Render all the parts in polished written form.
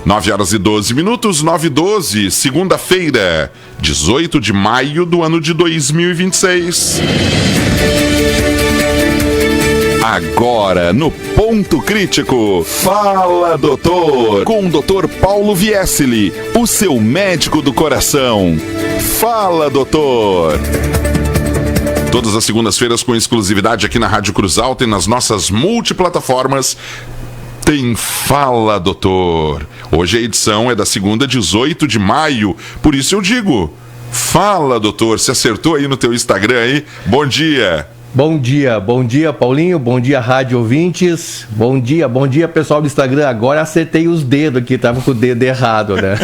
9h12, 9h12, segunda-feira, 18 de maio do ano de 2026. Agora, no Ponto Crítico, Fala Doutor, com o Dr. Paulo Viesli, o seu médico do coração. Fala Doutor. Todas as segundas-feiras com exclusividade aqui na Rádio Cruz Alta e nas nossas multiplataformas. Tem Fala Doutor. Hoje a edição é da segunda, 18 de maio. Por isso eu digo, Fala Doutor. Você acertou aí no teu Instagram aí? Bom dia. Bom dia Paulinho, bom dia rádio ouvintes, bom dia pessoal do Instagram. Agora acertei os dedos aqui, tava com o dedo errado, né?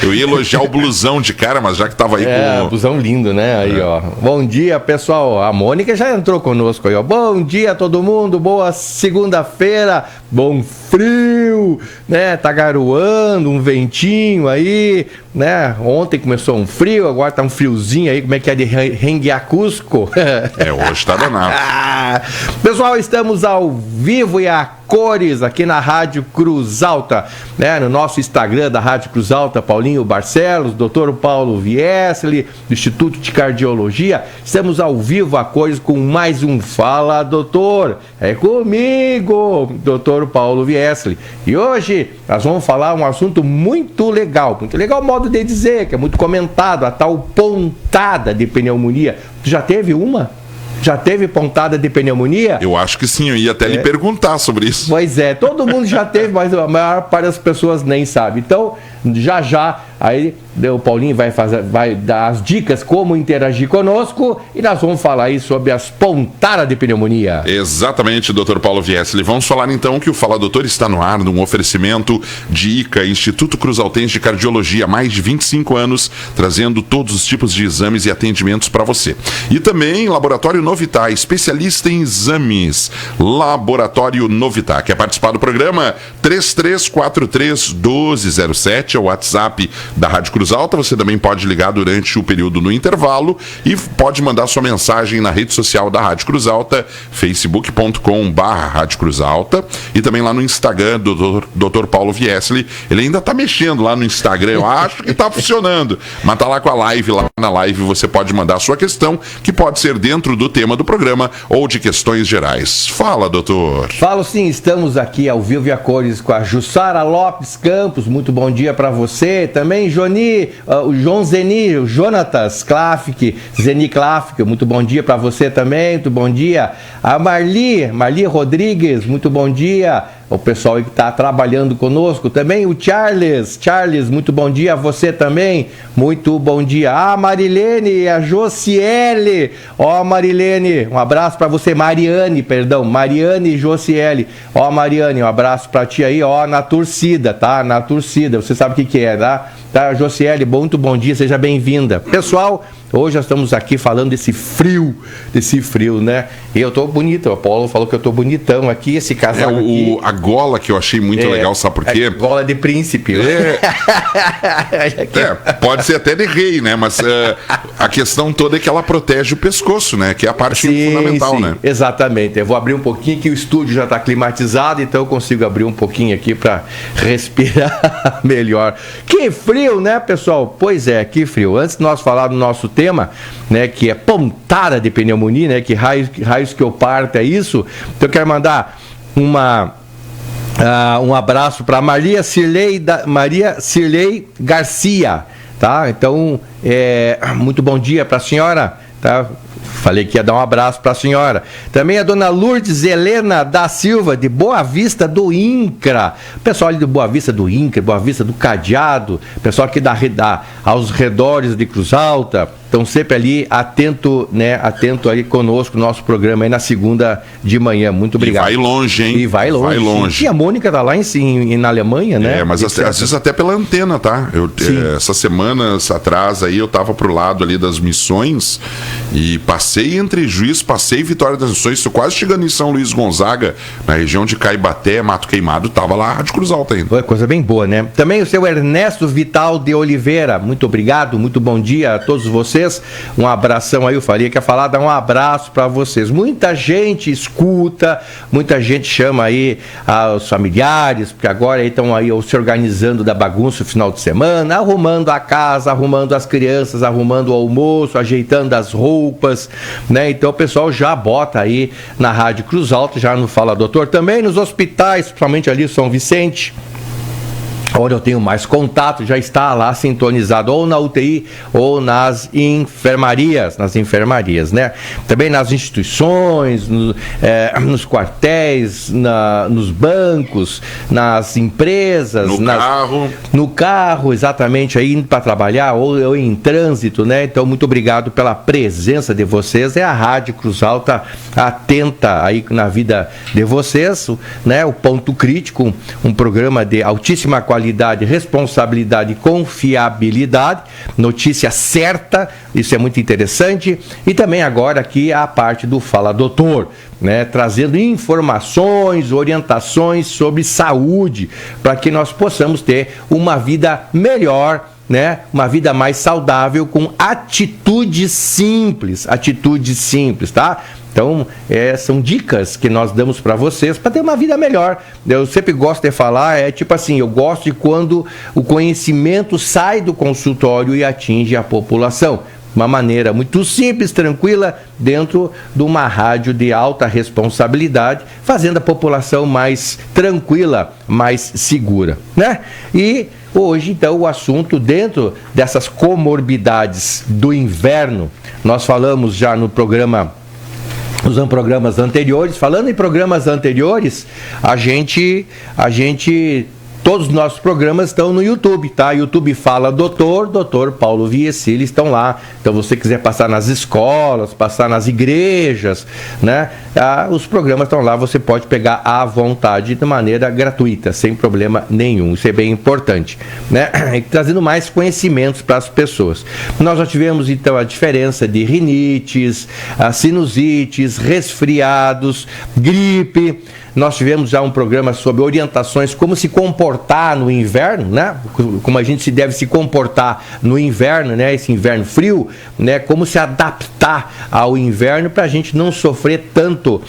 Eu ia elogiar o blusão de cara, mas já que tava aí com... blusão lindo, né? Aí, ó. Bom dia pessoal, a Mônica já entrou conosco aí, ó. Bom dia a todo mundo, boa segunda-feira, bom frio, né? Tá garoando, um ventinho aí, né? Ontem começou um frio, agora tá um friozinho aí, como é que é de Renguiacusco? Hoje tá danado. Pessoal, estamos ao vivo e a cores aqui na Rádio Cruz Alta, né? No nosso Instagram da Rádio Cruz Alta, Paulinho Barcelos, Dr. Paulo Viesli, do Instituto de Cardiologia. Estamos ao vivo a cores com mais um Fala Doutor. É comigo, Dr. Paulo Viesli. E hoje nós vamos falar um assunto muito legal modo de dizer, que é muito comentado, a tal pontada de pneumonia. Tu já teve uma? Já teve pontada de pneumonia? Eu acho que sim, eu ia até lhe perguntar sobre isso. Pois é, todo mundo já teve, mas a maior parte das pessoas nem sabe. Então, já, aí o Paulinho vai dar as dicas como interagir conosco e nós vamos falar aí sobre as pontadas de pneumonia. Exatamente, Dr. Paulo Viesli. Vamos falar então que o Fala Doutor está no ar num oferecimento de ICA, Instituto Cruzaltense de Cardiologia, há mais de 25 anos, trazendo todos os tipos de exames e atendimentos para você. E também Laboratório Novitá, especialista em exames. Laboratório Novitá. Quer participar do programa? 3343-1207 é o WhatsApp da Rádio Cruz Alta. Você também pode ligar durante o período no intervalo e pode mandar sua mensagem na rede social da Rádio Cruz Alta, facebook.com/Rádio Cruz Alta, e também lá no Instagram do Dr. Paulo Viesli. Ele ainda está mexendo lá no Instagram, eu acho que está funcionando, mas está lá com a live. Lá na live você pode mandar a sua questão, que pode ser dentro do tema do programa ou de questões gerais. Fala, doutor. Falo sim, estamos aqui ao vivo e a cores com a Jussara Lopes Campos. Muito bom dia para você. Também o João Zeni, o Jonatas Klafik, Zeni Klafik, muito bom dia para você também. Muito bom dia. A Marli Rodrigues, muito bom dia. O pessoal que está trabalhando conosco também, o Charles, muito bom dia a você também, muito bom dia. A Marilene e a Josiele, Marilene, um abraço para você. Mariane e Josiele, Mariane, um abraço para ti aí, na torcida, tá? Na torcida, você sabe o que é, tá? Josiele, muito bom dia, seja bem-vinda. Pessoal, hoje nós estamos aqui falando desse frio, né? E eu tô bonito, o Paulo falou que eu tô bonitão aqui, esse casaco aqui. A gola que eu achei muito legal, sabe por quê? Gola de príncipe. Pode ser até de rei, né? Mas a questão toda é que ela protege o pescoço, né? Que é a parte fundamental, né? Exatamente. Eu vou abrir um pouquinho, que o estúdio já está climatizado, então eu consigo abrir um pouquinho aqui para respirar melhor. Que frio, né, pessoal? Pois é, que frio. Antes de nós falar do nosso tema, né, que é pontada de pneumonia, né, que raios que eu parto é isso, então eu quero mandar um abraço para Maria Cirlei Garcia, tá? Então, muito bom dia para a senhora, tá? Falei que ia dar um abraço para a senhora. Também a dona Lourdes Helena da Silva, de Boa Vista do INCRA. Pessoal ali de Boa Vista do INCRA, Boa Vista do Cadeado, pessoal aqui aos redores de Cruz Alta, estão sempre ali atento ali conosco, no nosso programa aí na segunda de manhã. Muito obrigado. E vai longe, hein? E vai longe. E a Mônica tá lá na Alemanha, né? Mas às vezes até pela antena, tá? Essas semanas atrás aí eu tava pro lado ali das Missões e passei entre Juiz, passei Vitória das Missões, estou quase chegando em São Luís Gonzaga, na região de Caibaté, Mato Queimado, tava lá a Rádio Cruz Alta ainda. Coisa bem boa, né? Também o seu Ernesto Vital de Oliveira, muito obrigado, muito bom dia a todos vocês. vocês. Um abração aí, o Faria quer falar, dá um abraço para vocês. Muita gente escuta, muita gente chama aí os familiares, porque agora estão aí se organizando da bagunça no final de semana, arrumando a casa, arrumando as crianças, arrumando o almoço, ajeitando as roupas, né? Então o pessoal já bota aí na Rádio Cruz Alta, já no Fala Doutor, também nos hospitais, principalmente ali São Vicente, onde eu tenho mais contato, já está lá sintonizado ou na UTI ou nas enfermarias, né? Também nas instituições, nos quartéis, nos bancos, nas empresas, no carro, exatamente, aí indo para trabalhar ou em trânsito, né? Então, muito obrigado pela presença de vocês. É a Rádio Cruz Alta atenta aí na vida de vocês, né? O Ponto Crítico, um programa de altíssima qualidade, responsabilidade e confiabilidade, notícia certa, isso é muito interessante. E também agora aqui a parte do Fala Doutor, né, trazendo informações, orientações sobre saúde, para que nós possamos ter uma vida melhor, né? Uma vida mais saudável com atitudes simples, tá? Então, são dicas que nós damos para vocês para ter uma vida melhor. Eu sempre gosto de falar, tipo assim, eu gosto de quando o conhecimento sai do consultório e atinge a população. Uma maneira muito simples, tranquila, dentro de uma rádio de alta responsabilidade, fazendo a população mais tranquila, mais segura, né? E hoje, então, o assunto dentro dessas comorbidades do inverno, nós falamos já no programa, usando programas anteriores. Falando em programas anteriores, a gente todos os nossos programas estão no YouTube, tá? YouTube Fala Doutor Paulo Viesili estão lá. Então, se você quiser passar nas escolas, passar nas igrejas, né? Os programas estão lá, você pode pegar à vontade, de maneira gratuita, sem problema nenhum. Isso é bem importante, né? E trazendo mais conhecimentos para as pessoas. Nós já tivemos, então, a diferença de rinites, sinusites, resfriados, gripe. Nós tivemos já um programa sobre orientações, como se comportar no inverno, né? Como a gente se deve se comportar no inverno, né? Esse inverno frio, né? Como se adaptar ao inverno para a gente não sofrer tanto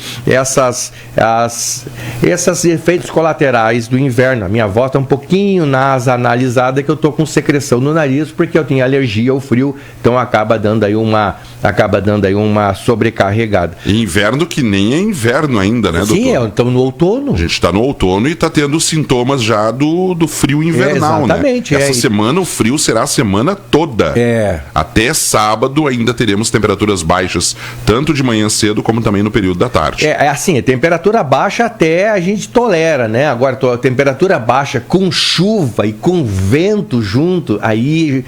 esses efeitos colaterais do inverno. A minha voz está um pouquinho nasanalizada, que eu estou com secreção no nariz porque eu tenho alergia ao frio, então acaba dando aí uma sobrecarregada. Inverno que nem é inverno ainda, né, doutor? Sim, estamos no outono. A gente está no outono e está tendo sintomas já do frio invernal, exatamente, né? Essa semana o frio será a semana toda. Até sábado ainda teremos temperaturas baixas, tanto de manhã cedo como também no período da tarde. Assim, a temperatura baixa até a gente tolera, né? Agora, a temperatura baixa com chuva e com vento junto, aí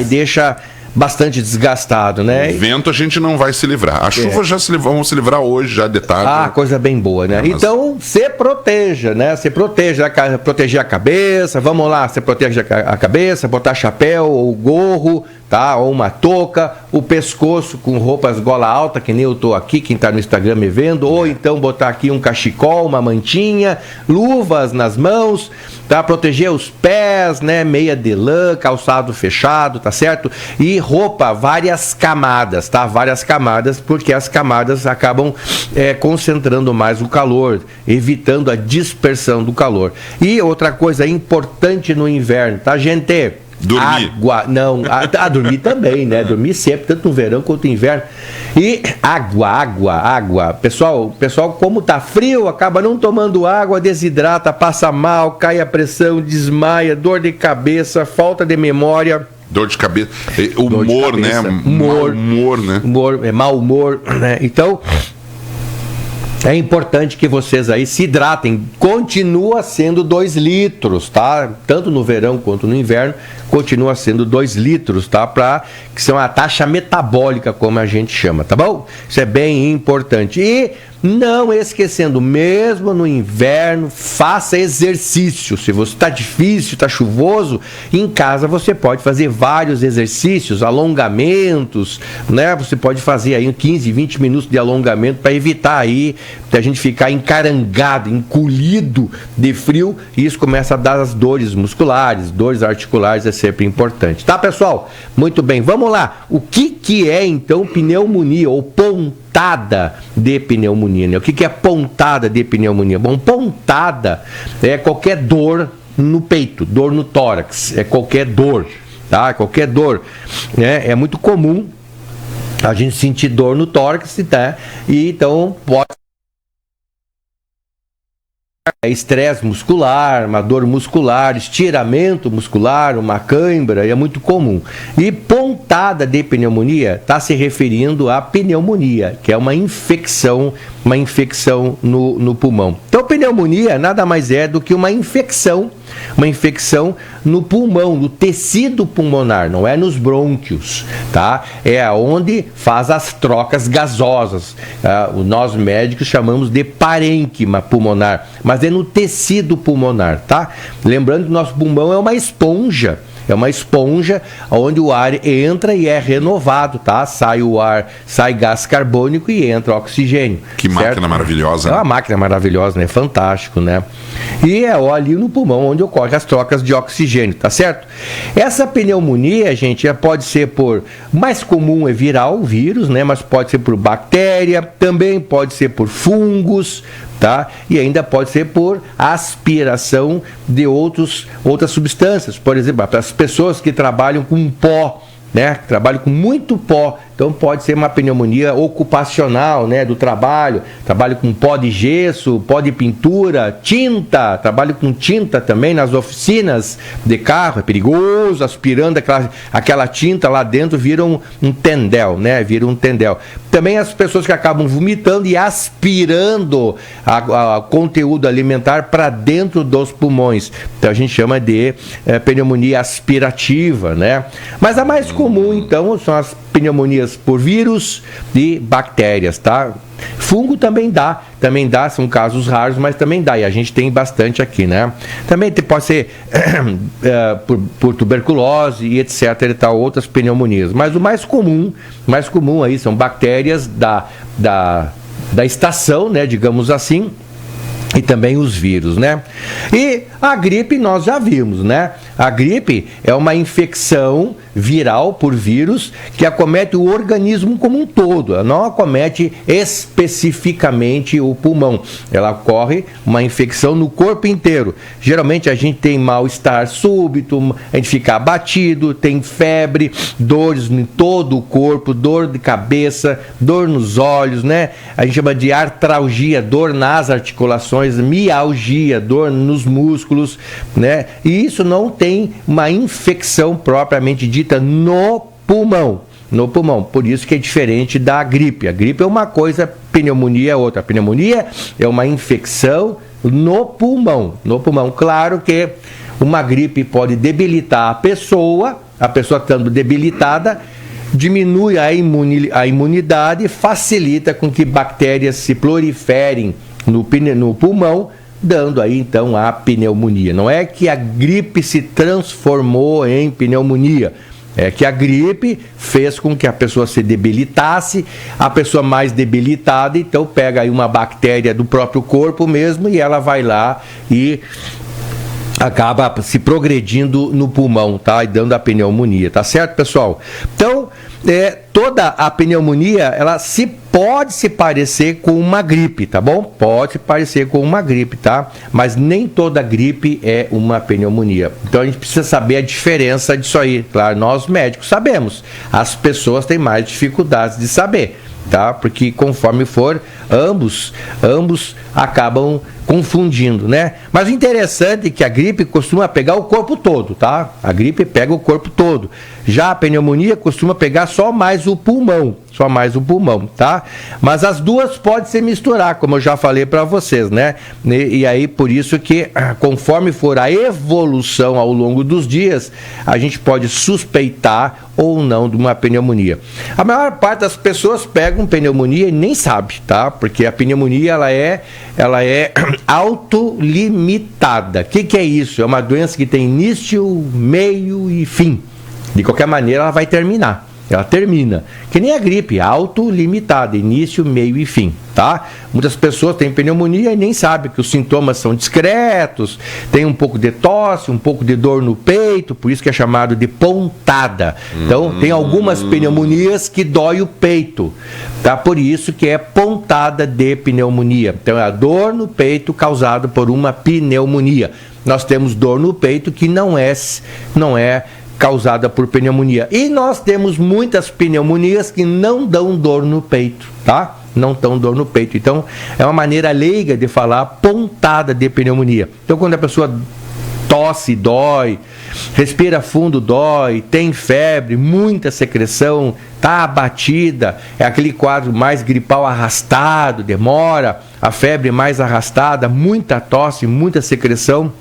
deixa bastante desgastado, né? O vento a gente não vai se livrar. A chuva vamos se livrar hoje, já de tarde. Coisa bem boa, né? Então, se proteja, né? Se proteja, proteger a cabeça, vamos lá, se protege a cabeça, botar chapéu ou gorro, tá? Ou uma touca, o pescoço com roupas gola alta, que nem eu tô aqui, quem tá no Instagram me vendo, ou então botar aqui um cachecol, uma mantinha, luvas nas mãos, tá? Proteger os pés, né? Meia de lã, calçado fechado, tá certo? E roupa, várias camadas, tá? Várias camadas, porque as camadas acabam concentrando mais o calor, evitando a dispersão do calor. E outra coisa importante no inverno, tá, gente? Dormir. Água, não, dormir também, né? Dormir sempre, tanto no verão quanto no inverno. E água. Pessoal, como tá frio, acaba não tomando água, desidrata, passa mal, cai a pressão, desmaia, dor de cabeça, falta de memória. Dor de cabeça, humor, né? Mau humor, né? Mau humor, né? Então, é importante que vocês aí se hidratem. Continua sendo 2 litros, tá? Tanto no verão quanto no inverno, continua sendo 2 litros, tá? Que são a taxa metabólica, como a gente chama, tá bom? Isso é bem importante. E não esquecendo, mesmo no inverno, faça exercício. Se você está difícil, está chuvoso, em casa você pode fazer vários exercícios, alongamentos, né? Você pode fazer aí 15, 20 minutos de alongamento para evitar aí da gente ficar encarangado, encolhido de frio, e isso começa a dar as dores musculares, dores articulares, é sempre importante. Tá, pessoal? Muito bem, vamos lá. O que é, então, pneumonia ou pontada de pneumonia, né? O que é pontada de pneumonia? Bom, pontada é qualquer dor no peito, dor no tórax, é qualquer dor, tá? Qualquer dor, né? É muito comum a gente sentir dor no tórax, tá? E então pode estresse muscular, uma dor muscular, estiramento muscular, uma cãibra, é muito comum. E pontada de pneumonia está se referindo à pneumonia, que é uma infecção no pulmão. Então, pneumonia nada mais é do que uma infecção no pulmão, no tecido pulmonar, não é nos brônquios, tá? É onde faz as trocas gasosas. Nós médicos chamamos de parênquima pulmonar, mas é no tecido pulmonar, tá? Lembrando que o nosso pulmão é uma esponja onde o ar entra e é renovado, tá? Sai o ar, sai gás carbônico e entra oxigênio. Que certo? Máquina maravilhosa. É uma máquina maravilhosa, né? Fantástico, né? E é ali no pulmão onde ocorrem as trocas de oxigênio, tá certo? Essa pneumonia, gente, pode ser por... mais comum é viral, vírus, né? Mas pode ser por bactéria, também pode ser por fungos, tá? E ainda pode ser por aspiração de outras substâncias. Por exemplo, para as pessoas que trabalham com pó, né? Trabalham com muito pó. Então pode ser uma pneumonia ocupacional, né, do trabalho com pó de gesso, pó de pintura, tinta, trabalho com tinta também nas oficinas de carro, é perigoso, aspirando aquela tinta lá dentro vira um tendel, né, vira um tendel. Também as pessoas que acabam vomitando e aspirando a conteúdo alimentar para dentro dos pulmões, então a gente chama de pneumonia aspirativa, né. Mas a mais comum então são as pneumonias por vírus e bactérias, tá? Fungo também dá, são casos raros, mas também dá, e a gente tem bastante aqui, né? Também pode ser por tuberculose e etc e tal, outras pneumonias, mas o mais comum aí são bactérias da estação, né, digamos assim, e também os vírus, né? E a gripe nós já vimos, né? A gripe é uma infecção viral por vírus que acomete o organismo como um todo. Ela não acomete especificamente o pulmão. Ela ocorre uma infecção no corpo inteiro. Geralmente a gente tem mal-estar súbito, a gente fica abatido, tem febre, dores em todo o corpo, dor de cabeça, dor nos olhos, né? A gente chama de artralgia, dor nas articulações, mialgia, dor nos músculos, né? E isso não tem uma infecção propriamente dita no pulmão. Por isso que é diferente da gripe. A gripe é uma coisa, pneumonia é outra. A pneumonia é uma infecção no pulmão. Claro que uma gripe pode debilitar a pessoa estando debilitada, diminui a imunidade, facilita com que bactérias se proliferem no pulmão, dando aí então a pneumonia. Não é que a gripe se transformou em pneumonia, é que a gripe fez com que a pessoa se debilitasse, a pessoa mais debilitada então pega aí uma bactéria do próprio corpo mesmo e ela vai lá e acaba se progredindo no pulmão, tá? E dando a pneumonia, tá certo, pessoal? Então, toda a pneumonia, ela pode se parecer com uma gripe, tá bom? Pode parecer com uma gripe, tá? Mas nem toda gripe é uma pneumonia. Então a gente precisa saber a diferença disso aí. Claro, nós médicos sabemos. As pessoas têm mais dificuldades de saber, tá? Porque conforme for, ambos acabam confundindo, né? Mas o interessante é que a gripe costuma pegar o corpo todo, tá? A gripe pega o corpo todo. Já a pneumonia costuma pegar só mais o pulmão, tá? Mas as duas podem se misturar, como eu já falei para vocês, né? E aí, por isso que, conforme for a evolução ao longo dos dias, a gente pode suspeitar ou não de uma pneumonia. A maior parte das pessoas pegam pneumonia e nem sabe, tá? Porque a pneumonia, ela é autolimitada. O que é isso? É uma doença que tem início, meio e fim. De qualquer maneira, ela vai terminar. ela termina. Que nem a gripe, autolimitada, início, meio e fim, tá? Muitas pessoas têm pneumonia e nem sabem que os sintomas são discretos, tem um pouco de tosse, um pouco de dor no peito, por isso que é chamado de pontada. Então, tem algumas pneumonias que dói o peito, tá? Por isso que é pontada de pneumonia. Então, é a dor no peito causada por uma pneumonia. Nós temos dor no peito que não é causada por pneumonia. E nós temos muitas pneumonias que não dão dor no peito, tá? Não dão dor no peito. Então, é uma maneira leiga de falar pontada de pneumonia. Então, quando a pessoa tosse, dói, respira fundo, dói, tem febre, muita secreção, está abatida, é aquele quadro mais gripal arrastado, demora, a febre mais arrastada, muita tosse, muita secreção,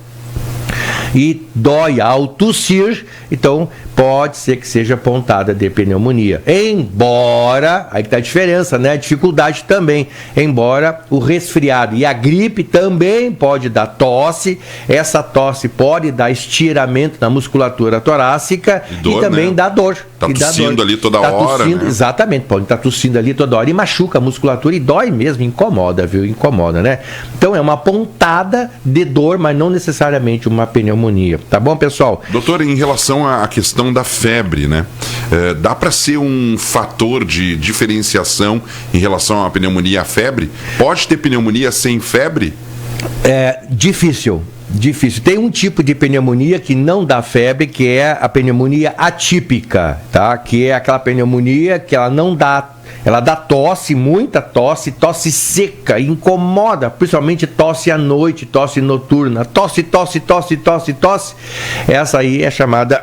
e dói ao tossir, então pode ser que seja pontada de pneumonia. Embora, aí que está a diferença, né? A dificuldade também. Embora o resfriado e a gripe também pode dar tosse, essa tosse pode dar estiramento na musculatura torácica e também, né, dá dor. Está tossindo ali toda hora, né? Exatamente, pode estar tossindo ali toda hora e machuca a musculatura e dói mesmo, incomoda, viu? Incomoda, né? Então é uma pontada de dor, mas não necessariamente uma pneumonia. Tá bom, pessoal? Doutor, em relação à questão da febre, né? Dá para ser um fator de diferenciação em relação à pneumonia e à febre? Pode ter pneumonia sem febre? É difícil. Tem um tipo de pneumonia que não dá febre, que é a pneumonia atípica, tá? Que é aquela pneumonia que ela não dá, ela dá tosse, muita tosse seca, incomoda, principalmente tosse à noite, tosse noturna, tosse. Essa aí é chamada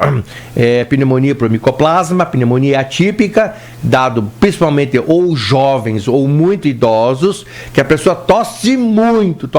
pneumonia por micoplasma, pneumonia atípica, dado principalmente ou jovens ou muito idosos, que a pessoa tosse muito,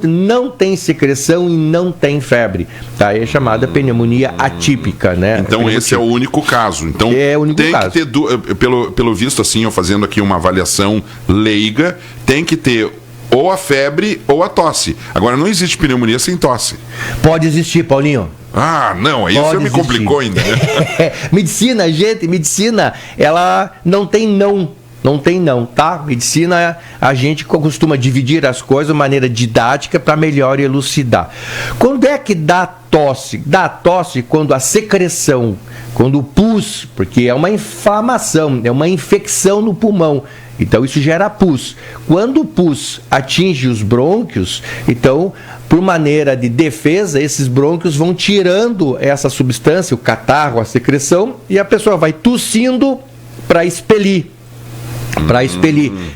não tem secreção e não tem febre, tá? É chamada pneumonia atípica, né? Então esse é o único caso. Então é o único tem caso. que ter, pelo visto assim, eu fazendo aqui uma avaliação leiga, tem que ter ou a febre ou a tosse. Agora, não existe pneumonia sem tosse. Pode existir, Paulinho. Ah, não, aí você me complicou ainda, né? Medicina, ela não tem não, tá? Medicina, a gente costuma dividir as coisas de maneira didática para melhor elucidar. Quando é que dá tosse? Dá tosse quando a secreção, quando o pus, porque é uma inflamação, é uma infecção no pulmão, então isso gera pus. Quando o pus atinge os brônquios, então, por maneira de defesa, esses brônquios vão tirando essa substância, o catarro, a secreção, e a pessoa vai tossindo para expelir.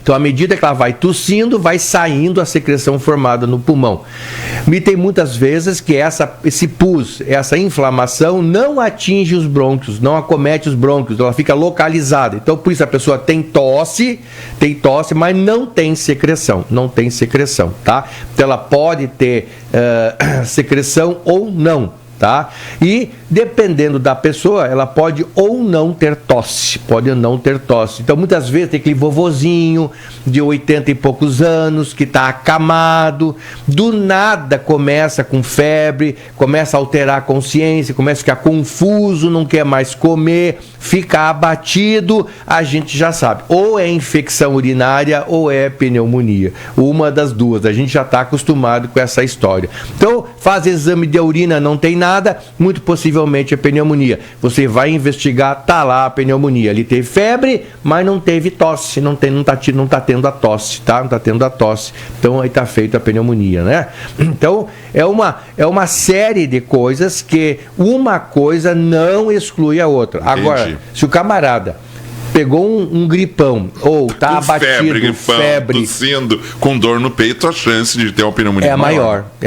Então, à medida que ela vai tossindo, vai saindo a secreção formada no pulmão. E tem muitas vezes que esse pus, essa inflamação não atinge os brônquios, não acomete os brônquios, ela fica localizada. Então, por isso a pessoa tem tosse, mas não tem secreção, tá? Então, ela pode ter secreção ou não. Tá? E dependendo da pessoa, ela pode ou não ter tosse, Então, muitas vezes tem aquele vovozinho de 80 e poucos anos que está acamado, do nada começa com febre, começa a alterar a consciência, começa a ficar confuso, não quer mais comer, fica abatido, a gente já sabe, ou é infecção urinária ou é pneumonia, uma das duas, a gente já está acostumado com essa história. Então, faz exame de urina, não tem nada, muito possivelmente é pneumonia. Você vai investigar, tá lá a pneumonia. Ele teve febre, mas não teve tosse, não tá tendo a tosse, tá? Não está tendo a tosse. Então aí está feita a pneumonia, né? Então é uma série de coisas que uma coisa não exclui a outra. Entendi. Agora, se o camarada pegou um gripão ou tá abatido, febre, tossindo, com dor no peito, a chance de ter uma pneumonia é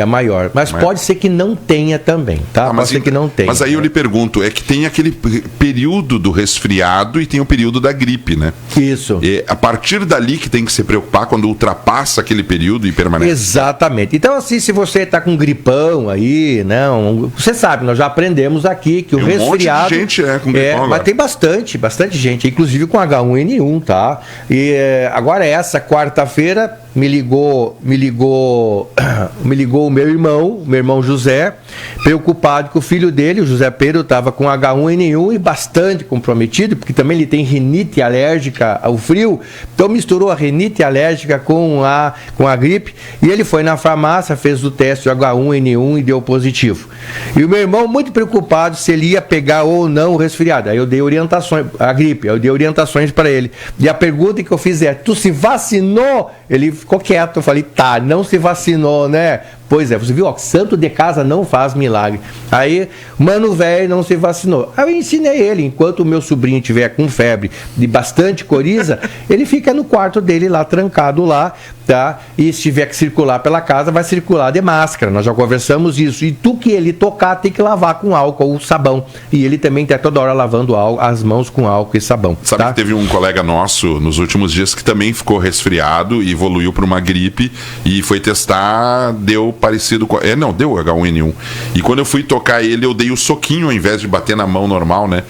maior. Mas pode ser que não tenha também, tá? Pode ser que não tenha. Mas aí eu lhe pergunto, é que tem aquele período do resfriado e tem o período da gripe, né? Isso. E a partir dali que tem que se preocupar quando ultrapassa aquele período e permanece. Exatamente. Então, assim, se você tá com gripão aí, não, você sabe, nós já aprendemos aqui que o resfriado... Tem um monte de gente, com gripão agora. Mas tem bastante gente, inclusive com H1N1, tá? E agora essa quarta-feira me ligou o meu irmão José, preocupado que o filho dele, o José Pedro, estava com H1N1 e bastante comprometido, porque também ele tem rinite alérgica ao frio, então misturou a rinite alérgica com a gripe, e ele foi na farmácia, fez o teste H1N1 e deu positivo. E o meu irmão muito preocupado se ele ia pegar ou não o resfriado. Aí eu dei orientações, a gripe, eu dei orientações para ele. E a pergunta que eu fiz é: tu se vacinou? Ele ficou quieto. Eu falei: tá, não se vacinou, né? Pois é, você viu, ó, santo de casa não faz milagre. Aí, mano velho não se vacinou. Aí eu ensinei ele, enquanto o meu sobrinho estiver com febre de bastante coriza, ele fica no quarto dele lá, trancado lá, tá? E se tiver que circular pela casa, vai circular de máscara. Nós já conversamos isso. E tu que ele tocar, tem que lavar com álcool ou sabão. E ele também tá toda hora lavando as mãos com álcool e sabão. Sabe, tá? Que teve um colega nosso nos últimos dias que também ficou resfriado e evoluiu para uma gripe e foi testar, deu parecido com... deu H1N1. E quando eu fui tocar ele, eu dei o soquinho ao invés de bater na mão normal, né?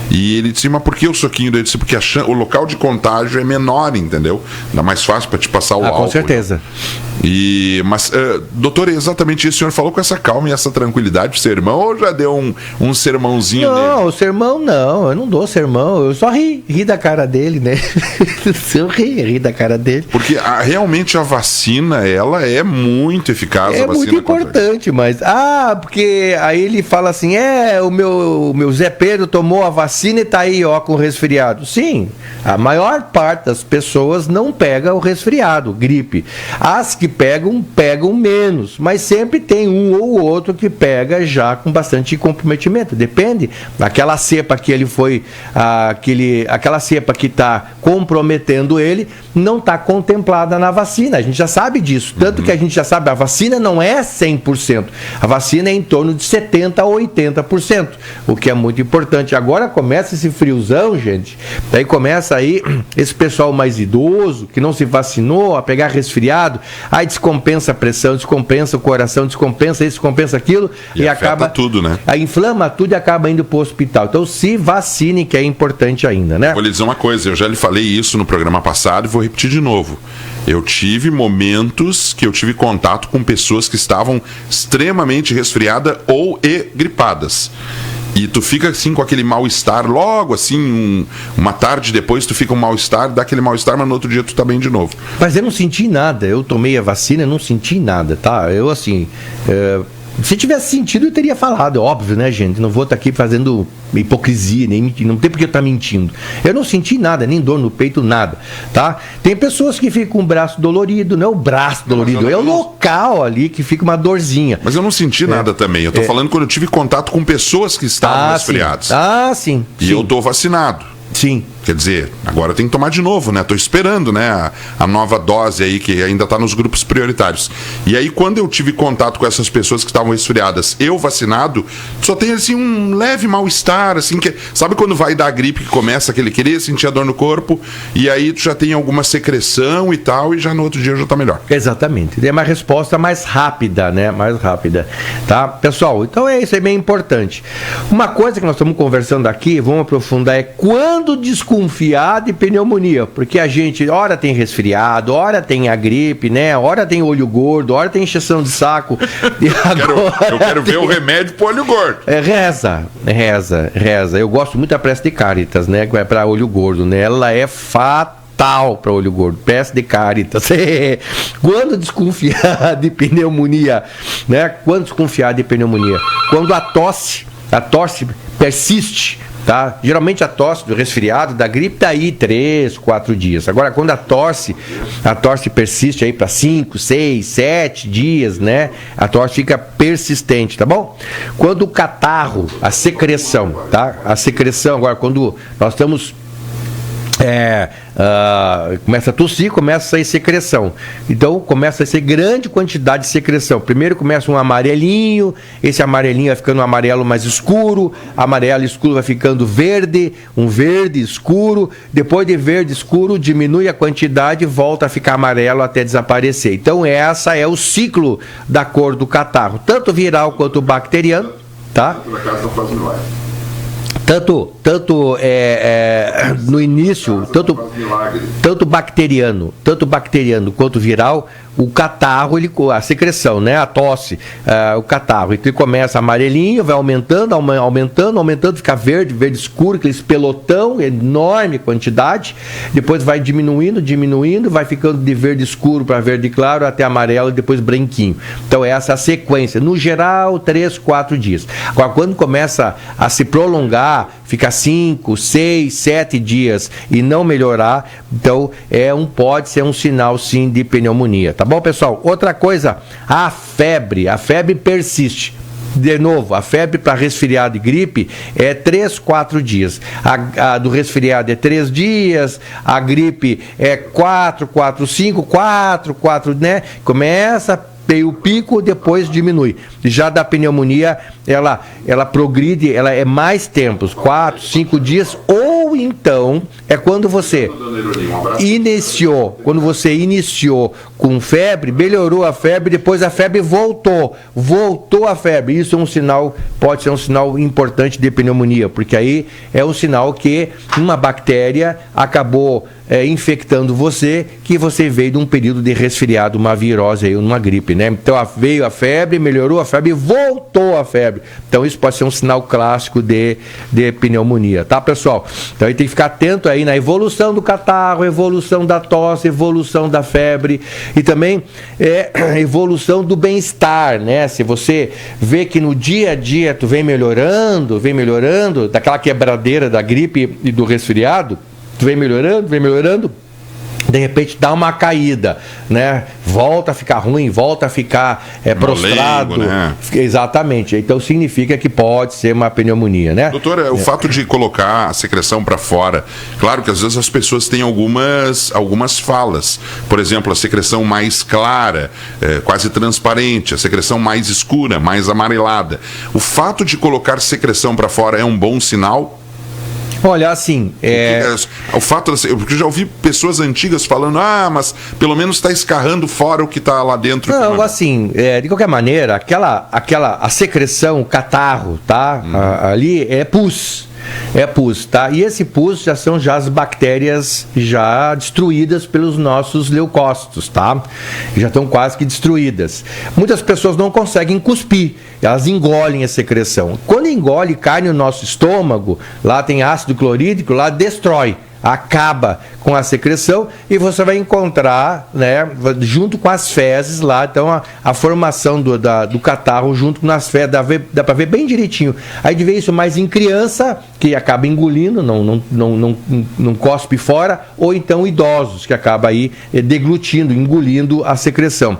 E ele disse: mas por que o soquinho? Eu disse: porque o local de contágio é menor, entendeu? Dá mais fácil para te passar o álcool. Com certeza. Mas, doutor, é exatamente isso. O senhor falou com essa calma e essa tranquilidade pro seu irmão, ou já deu um sermãozinho nele? Não, o sermão não, eu não dou sermão, eu só ri da cara dele, né? Eu ri da cara dele. Porque realmente a vacina, ela é muito eficaz. É muito importante, mas... porque aí ele fala assim: o meu Zé Pedro tomou a vacina e tá aí, ó, com resfriado. Sim, a maior parte das pessoas não pega o resfriado, gripe. As que pegam menos, mas sempre tem um ou outro que pega já com bastante comprometimento. Depende. Aquela cepa que ele foi, aquela cepa que está comprometendo ele, não está contemplada na vacina. A gente já sabe disso. Tanto que a gente já sabe, a vacina não é 100%. A vacina é em torno de 70% a 80%, o que é muito importante. Agora começa esse friozão, gente. Daí começa aí esse pessoal mais idoso, que não se vacinou, a pegar resfriado. Aí descompensa a pressão, descompensa o coração, descompensa isso, descompensa aquilo e acaba tudo, né? Aí inflama tudo e acaba indo para o hospital. Então se vacine, que é importante ainda, né? Vou lhe dizer uma coisa, eu já lhe falei isso no programa passado e vou repetir de novo. Eu tive momentos que eu tive contato com pessoas que estavam extremamente resfriadas ou gripadas. E tu fica assim com aquele mal-estar, logo assim, uma tarde depois tu fica um mal-estar, dá aquele mal-estar, mas no outro dia tu tá bem de novo. Mas eu não senti nada, eu tomei a vacina, não senti nada, tá? Eu assim, se tivesse sentido eu teria falado, óbvio, né, gente? Não vou estar aqui fazendo hipocrisia, nem mentindo, não tem porque eu estar mentindo. Eu não senti nada, nem dor no peito, nada, tá? Tem pessoas que ficam com o braço dolorido, não é o braço dolorido, é o local ali que fica uma dorzinha. Mas eu não senti nada também, eu tô falando quando eu tive contato com pessoas que estavam resfriadas. Sim. E eu tô vacinado. Sim. Quer dizer, agora tem que tomar de novo, né? Tô esperando, né, a nova dose aí, que ainda tá nos grupos prioritários. E aí, quando eu tive contato com essas pessoas que estavam resfriadas, eu vacinado, só tem, assim, um leve mal-estar, assim, que... Sabe quando vai dar a gripe, que começa aquele querer sentir a dor no corpo, e aí tu já tem alguma secreção e tal, e já no outro dia já tá melhor. Exatamente. É uma resposta mais rápida, né? Mais rápida, tá? Pessoal, então é isso, é bem importante. Uma coisa que nós estamos conversando aqui, vamos aprofundar, é quando desconfiar de pneumonia, porque a gente, ora tem resfriado, ora tem a gripe, né? Ora tem olho gordo, ora tem encheção de saco. E agora eu quero ver o remédio pro olho gordo. Reza. Eu gosto muito da prece de Caritas, né? Que é para olho gordo, né? Ela é fatal para olho gordo, prece de Caritas. Quando desconfiar de pneumonia, né? Quando a tosse persiste, tá? Geralmente a tosse do resfriado, da gripe, daí 3, 4 dias. Agora, quando a tosse persiste aí para 5, 6, 7 dias, né? A tosse fica persistente, tá bom? Quando o catarro, a secreção, tá? A secreção, agora, quando nós estamos... começa a tossir, começa a sair secreção. Então começa a ser grande quantidade de secreção. Primeiro começa um amarelinho, esse amarelinho vai ficando um amarelo mais escuro, amarelo escuro vai ficando verde, um verde escuro, depois de verde escuro diminui a quantidade e volta a ficar amarelo até desaparecer. Então essa é o ciclo da cor do catarro, tanto viral quanto bacteriano, tá? Tanto no início, tanto bacteriano quanto viral, o catarro, a secreção, né? A tosse, o catarro, ele começa amarelinho, vai aumentando, fica verde escuro, aquele pelotão, enorme quantidade, depois vai diminuindo, vai ficando de verde escuro para verde claro, até amarelo e depois branquinho. Então essa é a sequência, no geral 3, 4 dias. Agora quando começa a se prolongar, fica 5, 6, 7 dias e não melhorar, então pode ser um sinal sim de pneumonia, tá bom, pessoal? Outra coisa, a febre persiste. De novo, a febre para resfriado e gripe é 3, 4 dias. A do resfriado é 3 dias, a gripe é 4, 4, né? Começa, tem o pico, depois diminui. Já da pneumonia, ela progride, ela é mais tempos, 4, 5 dias, ou então é quando você iniciou com febre, melhorou a febre, depois a febre voltou a febre. Isso é um sinal, pode ser um sinal importante de pneumonia, porque aí é um sinal que uma bactéria acabou infectando você, que você veio de um período de resfriado, uma virose aí, uma gripe, né? Então veio a febre, melhorou a febre e voltou a febre. Então isso pode ser um sinal clássico de pneumonia, tá, pessoal? Então aí tem que ficar atento aí na evolução do catarro, evolução da tosse, evolução da febre e também evolução do bem-estar, né? Se você vê que no dia a dia tu vem melhorando, daquela quebradeira da gripe e do resfriado, tu vem melhorando, de repente dá uma caída, né? Volta a ficar ruim, volta a ficar prostrado. Leigo, né? Exatamente. Então significa que pode ser uma pneumonia, né? Doutor, o fato de colocar a secreção para fora, claro que às vezes as pessoas têm algumas falas. Por exemplo, a secreção mais clara, quase transparente, a secreção mais escura, mais amarelada. O fato de colocar secreção para fora é um bom sinal? Olha, assim... O fato, porque eu já ouvi pessoas antigas falando, mas pelo menos está escarrando fora o que está lá dentro. Não, assim, de qualquer maneira, a secreção, o catarro, tá? Ali é pus. Tá? E esse pus são as bactérias já destruídas pelos nossos leucócitos, tá? Já estão quase que destruídas. Muitas pessoas não conseguem cuspir, elas engolem a secreção. Quando engole, cai no nosso estômago, lá tem ácido clorídrico, lá destrói. Acaba com a secreção e você vai encontrar, né, junto com as fezes lá, então a formação do catarro junto com as fezes, dá para ver bem direitinho. Aí de ver isso mais em criança, que acaba engolindo, não cospe fora, ou então idosos, que acaba aí deglutindo, engolindo a secreção.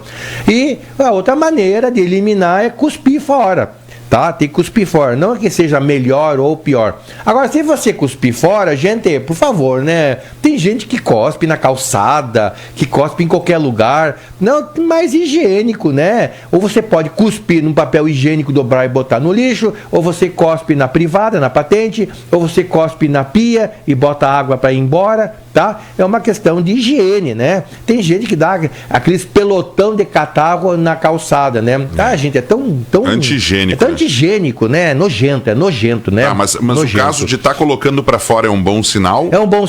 E a outra maneira de eliminar é cuspir fora. Tá? Tem que cuspir fora, não é que seja melhor ou pior. Agora, se você cuspir fora, gente, por favor, né? Tem gente que cospe na calçada, que cospe em qualquer lugar, não, mais higiênico, né? Ou você pode cuspir num papel higiênico, dobrar e botar no lixo, ou você cospe na privada, na patente, ou você cospe na pia e bota água para ir embora, tá? É uma questão de higiene, né? Tem gente que dá aqueles pelotão de catarro na calçada, né? Ah, gente, é tão anti-higiênico. É tão anti-higiênico, né? É nojento, né? Mas o caso de estar colocando para fora é um bom sinal? É um bom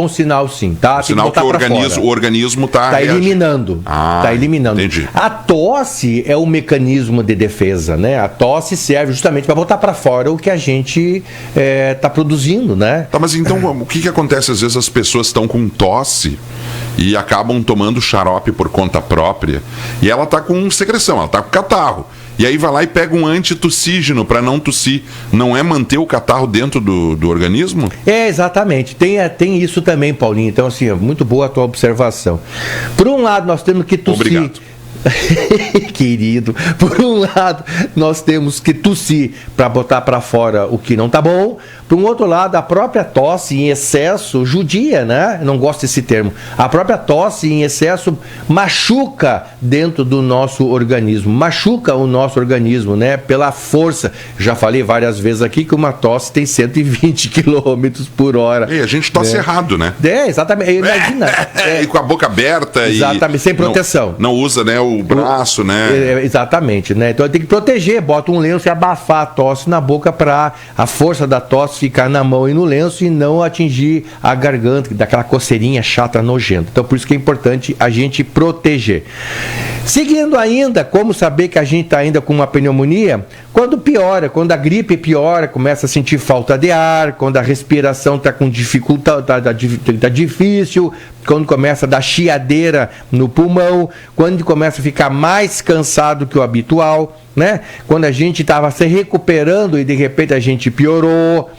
sinal, sim, tá? Um sinal que o organismo está eliminando. Está eliminando. Entendi. A tosse é um mecanismo de defesa, né? A tosse serve justamente para botar para fora o que a gente está produzindo, né? Tá, mas então o que acontece às vezes as pessoas estão com tosse e acabam tomando xarope por conta própria e ela está com secreção, ela está com catarro. E aí vai lá e pega um antitussígeno para não tossir. Não é manter o catarro dentro do organismo? Exatamente. Tem isso também, Paulinho. Então, assim, é muito boa a tua observação. Por um lado, nós temos que tossir. Obrigado. Querido, por um lado nós temos que tossir para botar para fora o que não tá bom. Por um outro lado, a própria tosse em excesso judia, né? Eu não gosto desse termo. A própria tosse em excesso machuca dentro do nosso organismo, machuca o nosso organismo, né? Pela força. Já falei várias vezes aqui que uma tosse tem 120 km por hora. E a gente tosse errado, né? Exatamente. Imagina. E com a boca aberta. Exatamente, sem proteção. Não usa, né, o braço, né? Exatamente, né? Então tem que proteger, bota um lenço e abafar a tosse na boca para a força da tosse ficar na mão e no lenço e não atingir a garganta, daquela coceirinha chata, nojenta. Então por isso que é importante a gente proteger. Seguindo ainda, como saber que a gente está ainda com uma pneumonia? Quando piora, quando a gripe piora, começa a sentir falta de ar, quando a respiração está com dificuldade, tá difícil, quando começa a dar chiadeira no pulmão, quando começa a ficar mais cansado que o habitual, né? Quando a gente estava se recuperando e de repente a gente piorou,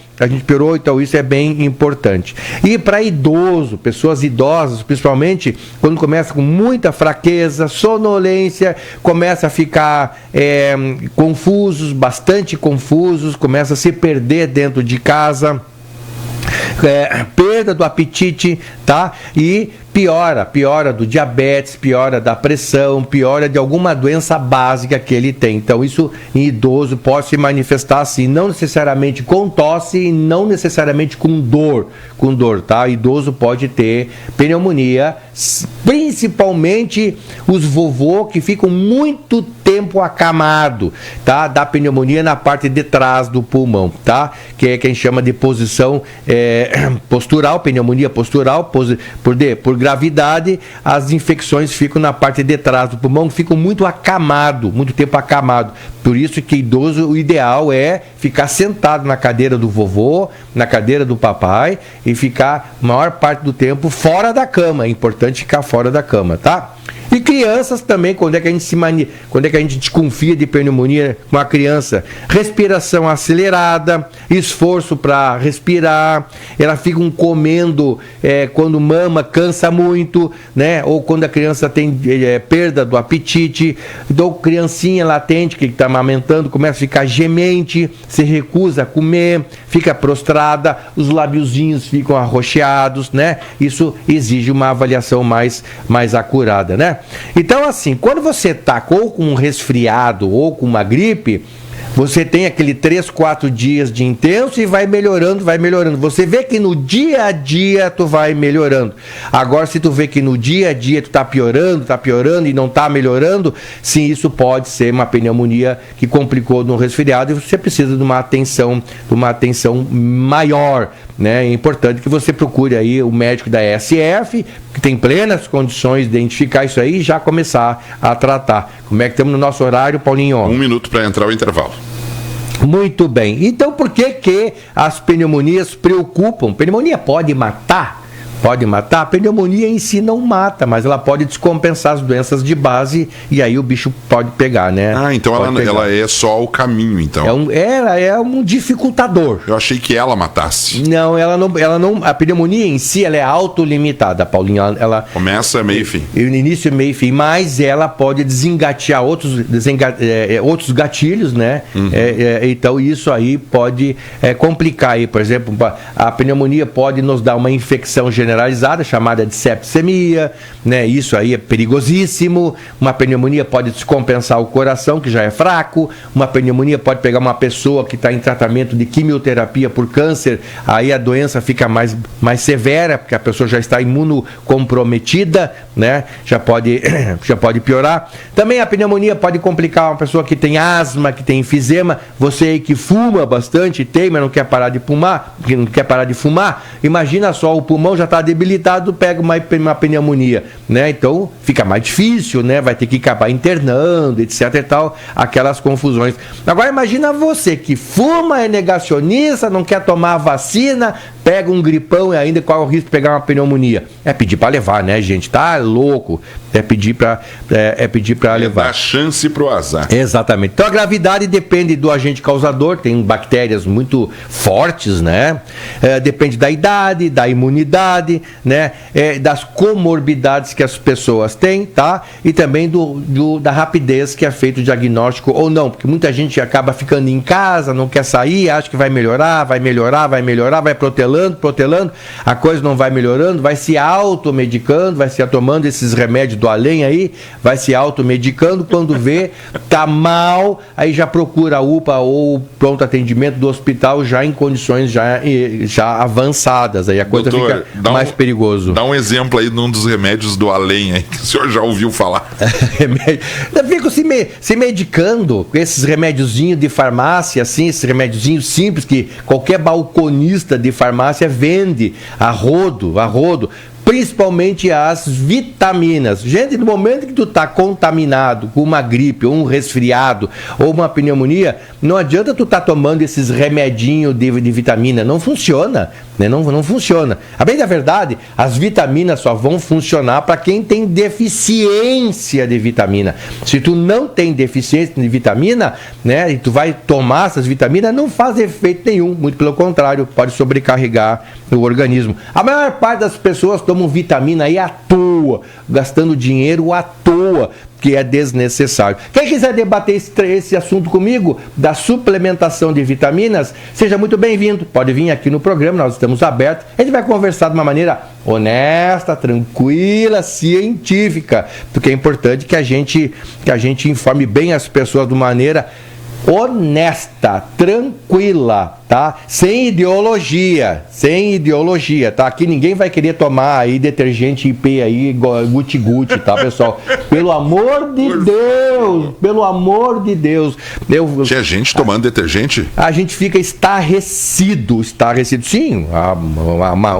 então isso é bem importante. E para idoso, pessoas idosas, principalmente, quando começa com muita fraqueza, sonolência, começa a ficar confusos, bastante confusos, começa a se perder dentro de casa, perda do apetite, tá? E piora do diabetes, piora da pressão, piora de alguma doença básica que ele tem. Então isso em idoso pode se manifestar assim, não necessariamente com tosse e não necessariamente com dor, tá? Idoso pode ter pneumonia, principalmente os vovô que ficam muito tempo acamado, tá? Da pneumonia na parte de trás do pulmão, tá? Que é quem chama de posição postural, pneumonia postural, por gravidade, as infecções ficam na parte de trás do pulmão, ficam muito tempo acamado. Por isso que idoso, o ideal é ficar sentado na cadeira do vovô, na cadeira do papai e ficar a maior parte do tempo fora da cama. É importante ficar fora da cama, tá? E crianças também, quando é que a gente desconfia de pneumonia com a criança? Respiração acelerada, esforço para respirar, ela fica comendo, quando mama, cansa muito, né? Ou quando a criança tem perda do apetite, então criancinha latente que está amamentando, começa a ficar gemente, se recusa a comer, fica prostrada, os labiozinhos ficam arroxeados, né? Isso exige uma avaliação mais acurada, né? Então, assim, quando você está ou com um resfriado ou com uma gripe, você tem aquele 3, 4 dias de intenso e vai melhorando. Você vê que no dia a dia tu vai melhorando. Agora, se tu vê que no dia a dia tu tá piorando e não tá melhorando, sim, isso pode ser uma pneumonia que complicou no resfriado e você precisa de uma atenção maior, né? É importante que você procure aí o médico da ESF, que tem plenas condições de identificar isso aí e já começar a tratar. Como é que estamos no nosso horário, Paulinho? 1 minuto para entrar o intervalo. Muito bem. Então, por que as pneumonias preocupam? Pneumonia pode matar? Pode matar? A pneumonia em si não mata, mas ela pode descompensar as doenças de base e aí o bicho pode pegar, né? Ah, então ela é só o caminho, então. Ela é um dificultador. Eu achei que ela matasse. Não, ela não. A pneumonia em si, ela é autolimitada, Paulinho. Ela começa, meio e fim. Início, meio e fim, mas ela pode desengatear outros gatilhos, né? Uhum. Então isso aí pode complicar aí, por exemplo, a pneumonia pode nos dar uma infecção generalizada chamada de septicemia, né? Isso aí é perigosíssimo. Uma pneumonia pode descompensar o coração, que já é fraco. Uma pneumonia pode pegar uma pessoa que está em tratamento de quimioterapia por câncer, aí a doença fica mais severa, porque a pessoa já está imunocomprometida, né? Já pode piorar. Também a pneumonia pode complicar uma pessoa que tem asma, que tem enfisema. Você aí que fuma bastante, mas não quer parar de fumar, imagina só, o pulmão já está debilitado, pega uma pneumonia, né? Então fica mais difícil, né? Vai ter que acabar internando, etc e tal, aquelas confusões. Agora imagina você que fuma, é negacionista, não quer tomar a vacina, pega um gripão e ainda qual é o risco de pegar uma pneumonia? É pedir para levar, né, gente? Tá louco. É pedir para levar. Dá chance pro azar. Exatamente. Então a gravidade depende do agente causador, tem bactérias muito fortes, né? Depende da idade, da imunidade, né? Das comorbidades que as pessoas têm, tá? E também da rapidez que é feito o diagnóstico ou não, porque muita gente acaba ficando em casa, não quer sair, acha que vai melhorar, vai protelando protelando, a coisa não vai melhorando, vai se automedicando, vai se tomando esses remédios do além aí, vai se automedicando, quando vê, tá mal, aí já procura a UPA ou pronto atendimento do hospital já em condições já avançadas, aí a coisa fica mais perigoso. Dá um exemplo aí de um dos remédios do além aí, que o senhor já ouviu falar. Eu fico se medicando com esses remédiozinhos de farmácia, assim, esses remédiozinhos simples que qualquer balconista de farmácia vende a rodo, principalmente as vitaminas. Gente, no momento que tu tá contaminado com uma gripe, ou um resfriado, ou uma pneumonia, não adianta tu tá tomando esses remedinhos de vitamina, não funciona, né? Não funciona. A bem da verdade, as vitaminas só vão funcionar para quem tem deficiência de vitamina. Se tu não tem deficiência de vitamina, né, e tu vai tomar essas vitaminas, não faz efeito nenhum, muito pelo contrário, pode sobrecarregar o organismo. A maior parte das pessoas tomam vitamina aí à toa, gastando dinheiro à toa, que é desnecessário. Quem quiser debater esse assunto comigo, da suplementação de vitaminas, seja muito bem-vindo. Pode vir aqui no programa, nós estamos abertos. A gente vai conversar de uma maneira honesta, tranquila, científica, porque é importante que a gente informe bem as pessoas de maneira honesta, tranquila, tá? Sem ideologia, tá? Aqui ninguém vai querer tomar aí detergente IP aí, guti-guti, tá, pessoal? Pelo amor de Deus. Tinha gente tomando detergente? A gente fica estarrecido, sim.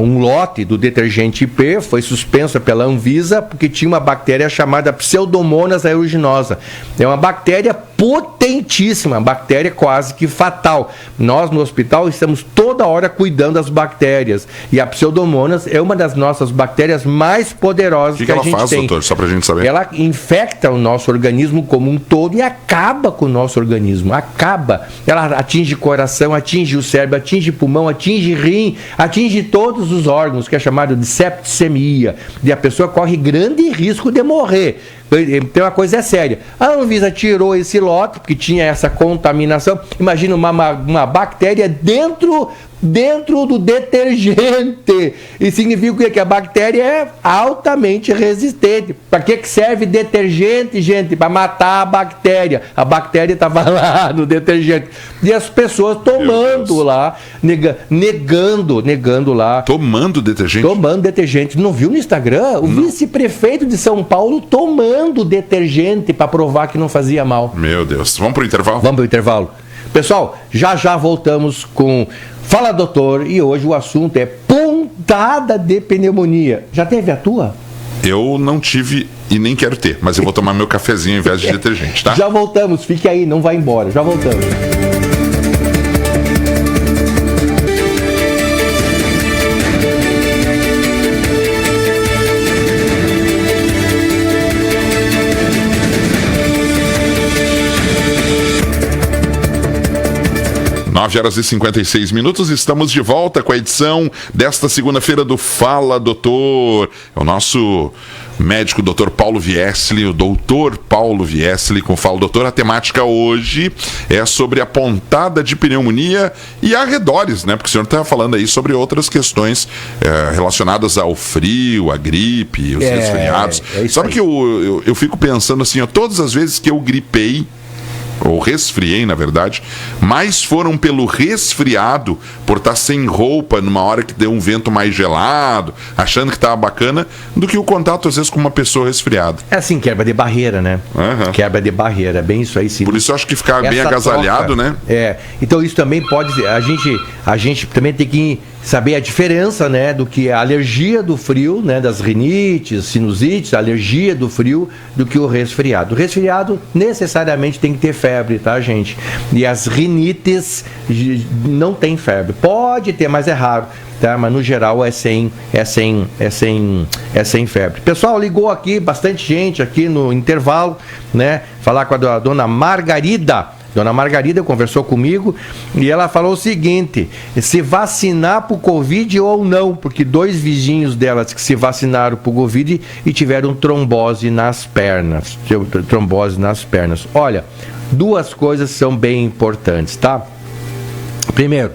Um lote do detergente IP foi suspenso pela Anvisa porque tinha uma bactéria chamada Pseudomonas aeruginosa. É uma bactéria potentíssima, bactéria quase que fatal. Nós no hospital estamos toda hora cuidando das bactérias e a Pseudomonas é uma das nossas bactérias mais poderosas que a gente tem. O que ela faz, doutor? Só pra gente saber. Ela infecta o nosso organismo como um todo e acaba com o nosso organismo, acaba. Ela atinge o coração, atinge o cérebro, atinge o pulmão, atinge o rim, atinge todos os órgãos, que é chamado de septicemia, e a pessoa corre grande risco de morrer. Então a coisa é séria. A Anvisa tirou esse lote, porque tinha essa contaminação. Imagina uma bactéria dentro do detergente. E significa que a bactéria é altamente resistente. Para que serve detergente, gente? Para matar a bactéria. A bactéria estava lá no detergente. E as pessoas tomando lá, negando lá. Tomando detergente? Tomando detergente. Não viu no Instagram? O vice-prefeito de São Paulo tomando detergente para provar que não fazia mal. Meu Deus. Vamos pro intervalo? Vamos pro intervalo. Pessoal, já voltamos com Fala Doutor e hoje o assunto é pontada de pneumonia. Já teve a tua? Eu não tive e nem quero ter, mas eu vou tomar meu cafezinho ao invés de detergente, tá? Já voltamos, fique aí, não vai embora, já voltamos. 9h56, estamos de volta com a edição desta segunda-feira do Fala Doutor. É o nosso médico, Dr. Paulo Viesli, o doutor Paulo Viesli com o Fala Doutor. A temática hoje é sobre a pontada de pneumonia e arredores, né? Porque o senhor está falando aí sobre outras questões relacionadas ao frio, à gripe, os resfriados. Sabe que eu fico pensando assim, ó, todas as vezes que eu gripei, ou resfriei, na verdade, mais foram pelo resfriado, por estar sem roupa numa hora que deu um vento mais gelado, achando que estava bacana, do que o contato, às vezes, com uma pessoa resfriada. É assim, quebra de barreira, né? Uhum. Quebra de barreira, é bem isso aí, sim. Por isso eu acho que ficar bem agasalhado, troca, né? Então isso também pode... A gente também tem que saber a diferença, né, do que a alergia do frio, né, das rinites, sinusites, a alergia do frio, do que o resfriado. O resfriado necessariamente tem que ter febre, tá, gente? E as rinites não tem febre. Pode ter, mas é raro, tá? Mas no geral é sem febre. Pessoal, ligou aqui, bastante gente aqui no intervalo, né? Falar com a dona Margarida. Dona Margarida conversou comigo e ela falou o seguinte: se vacinar para o Covid ou não, porque 2 vizinhos delas que se vacinaram para o Covid e tiveram trombose nas pernas. Olha, 2 coisas são bem importantes, tá? Primeiro,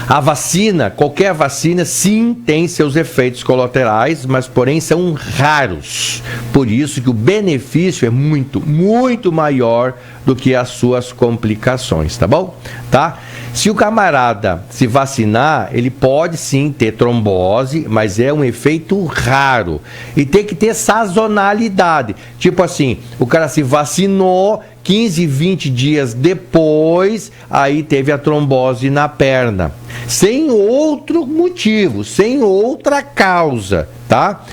A vacina, qualquer vacina, sim, tem seus efeitos colaterais, mas porém são raros. Por isso que o benefício é muito, muito maior do que as suas complicações, tá bom? Tá? Se o camarada se vacinar, ele pode sim ter trombose, mas é um efeito raro. E tem que ter sazonalidade. Tipo assim, o cara se vacinou, 15, 20 dias depois, aí teve a trombose na perna. Sem outro motivo, sem outra causa, tá?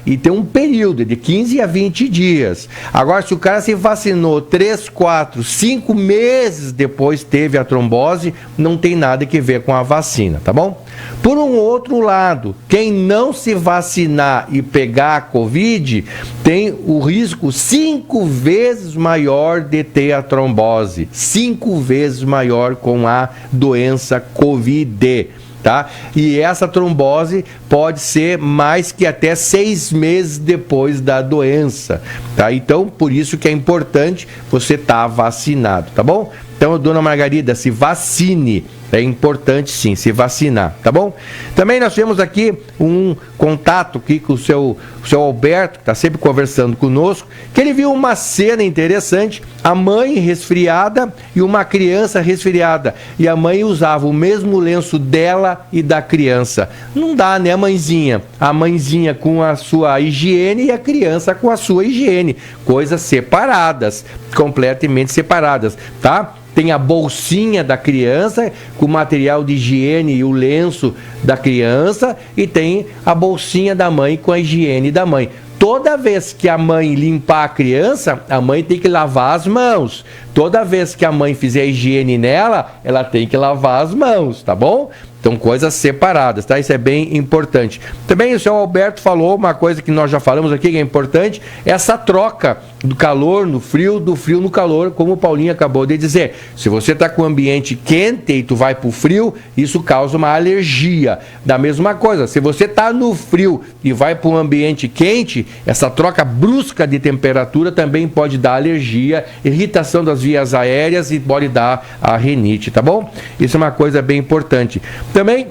E tem um período de 15 a 20 dias. Agora, se o cara se vacinou 3, 4, 5 meses depois teve a trombose, não tem nada que ver com a vacina, tá bom? Por um outro lado, quem não se vacinar e pegar a Covid tem o risco 5 vezes maior de ter a trombose, 5 vezes maior com a doença Covid. Tá? E essa trombose pode ser mais que até 6 meses depois da doença, tá? Então, por isso que é importante você estar vacinado, tá bom? Então, dona Margarida, se vacine. É importante sim, se vacinar, tá bom? Também nós temos aqui um contato aqui com o seu Alberto, que está sempre conversando conosco, que ele viu uma cena interessante, a mãe resfriada e uma criança resfriada. E a mãe usava o mesmo lenço dela e da criança. Não dá, né, mãezinha? A mãezinha com a sua higiene e a criança com a sua higiene. Coisas separadas, completamente separadas, tá? Tem a bolsinha da criança com o material de higiene e o lenço da criança e tem a bolsinha da mãe com a higiene da mãe. Toda vez que a mãe limpar a criança, a mãe tem que lavar as mãos. Toda vez que a mãe fizer higiene nela, ela tem que lavar as mãos, tá bom? Então, coisas separadas, tá? Isso é bem importante. Também o senhor Alberto falou uma coisa que nós já falamos aqui, que é importante, essa troca do calor no frio, do frio no calor, como o Paulinho acabou de dizer. Se você está com o ambiente quente e tu vai para o frio, isso causa uma alergia. Da mesma coisa, se você está no frio e vai para um ambiente quente, essa troca brusca de temperatura também pode dar alergia, irritação das vias aéreas e pode dar a rinite, tá bom? Isso é uma coisa bem importante. Também,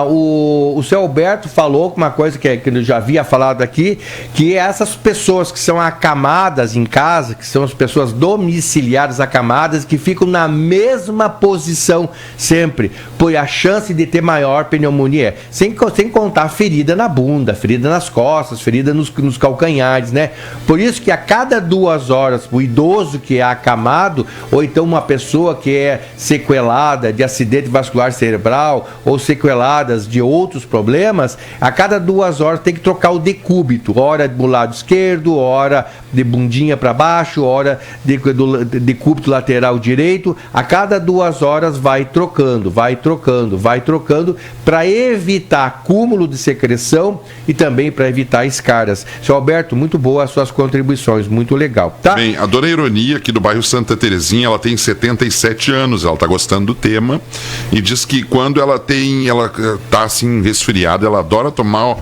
o seu Alberto falou uma coisa que eu já havia falado aqui, que essas pessoas que são acamadas em casa, que são as pessoas domiciliadas acamadas, que ficam na mesma posição sempre, por a chance de ter maior pneumonia, sem contar ferida na bunda, ferida nas costas, ferida nos calcanhares, né? Por isso que a cada 2 horas, o idoso que é acamado, ou então uma pessoa que é sequelada de acidente vascular cerebral, ou sequelada de outros problemas, a cada 2 horas tem que trocar o decúbito, hora do lado esquerdo, hora de bundinha para baixo, hora de decúbito lateral direito. A cada 2 horas vai trocando, para evitar acúmulo de secreção e também para evitar escaras. Seu Alberto, muito boa as suas contribuições, muito legal, tá? Bem, a dona Ironia aqui do bairro Santa Terezinha, ela tem 77 anos, ela está gostando do tema e diz que quando ela tá assim resfriada, ela adora tomar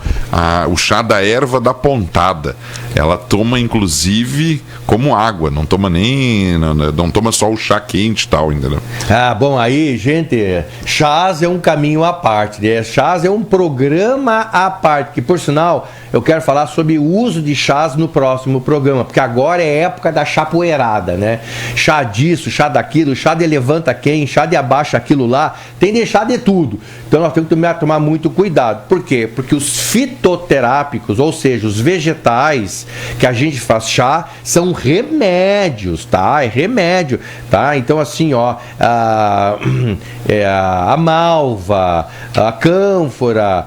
o chá da erva da pontada. Ela toma inclusive como água, não toma só o chá quente e tal, entendeu? Ah, bom, aí, gente, chás é um caminho à parte, né? Chás é um programa à parte, que por sinal, eu quero falar sobre o uso de chás no próximo programa, porque agora é época da chapoeirada, né? Chá disso, chá daquilo, chá de levanta quem, chá de abaixa aquilo lá, tem de chá de tudo. Então nós temos que tomar muito cuidado. Por quê? Porque os fitoterápicos, ou seja, os vegetais que a gente faz chá, são remédios, tá? É remédio, tá? Então assim, ó, a malva, a cânfora,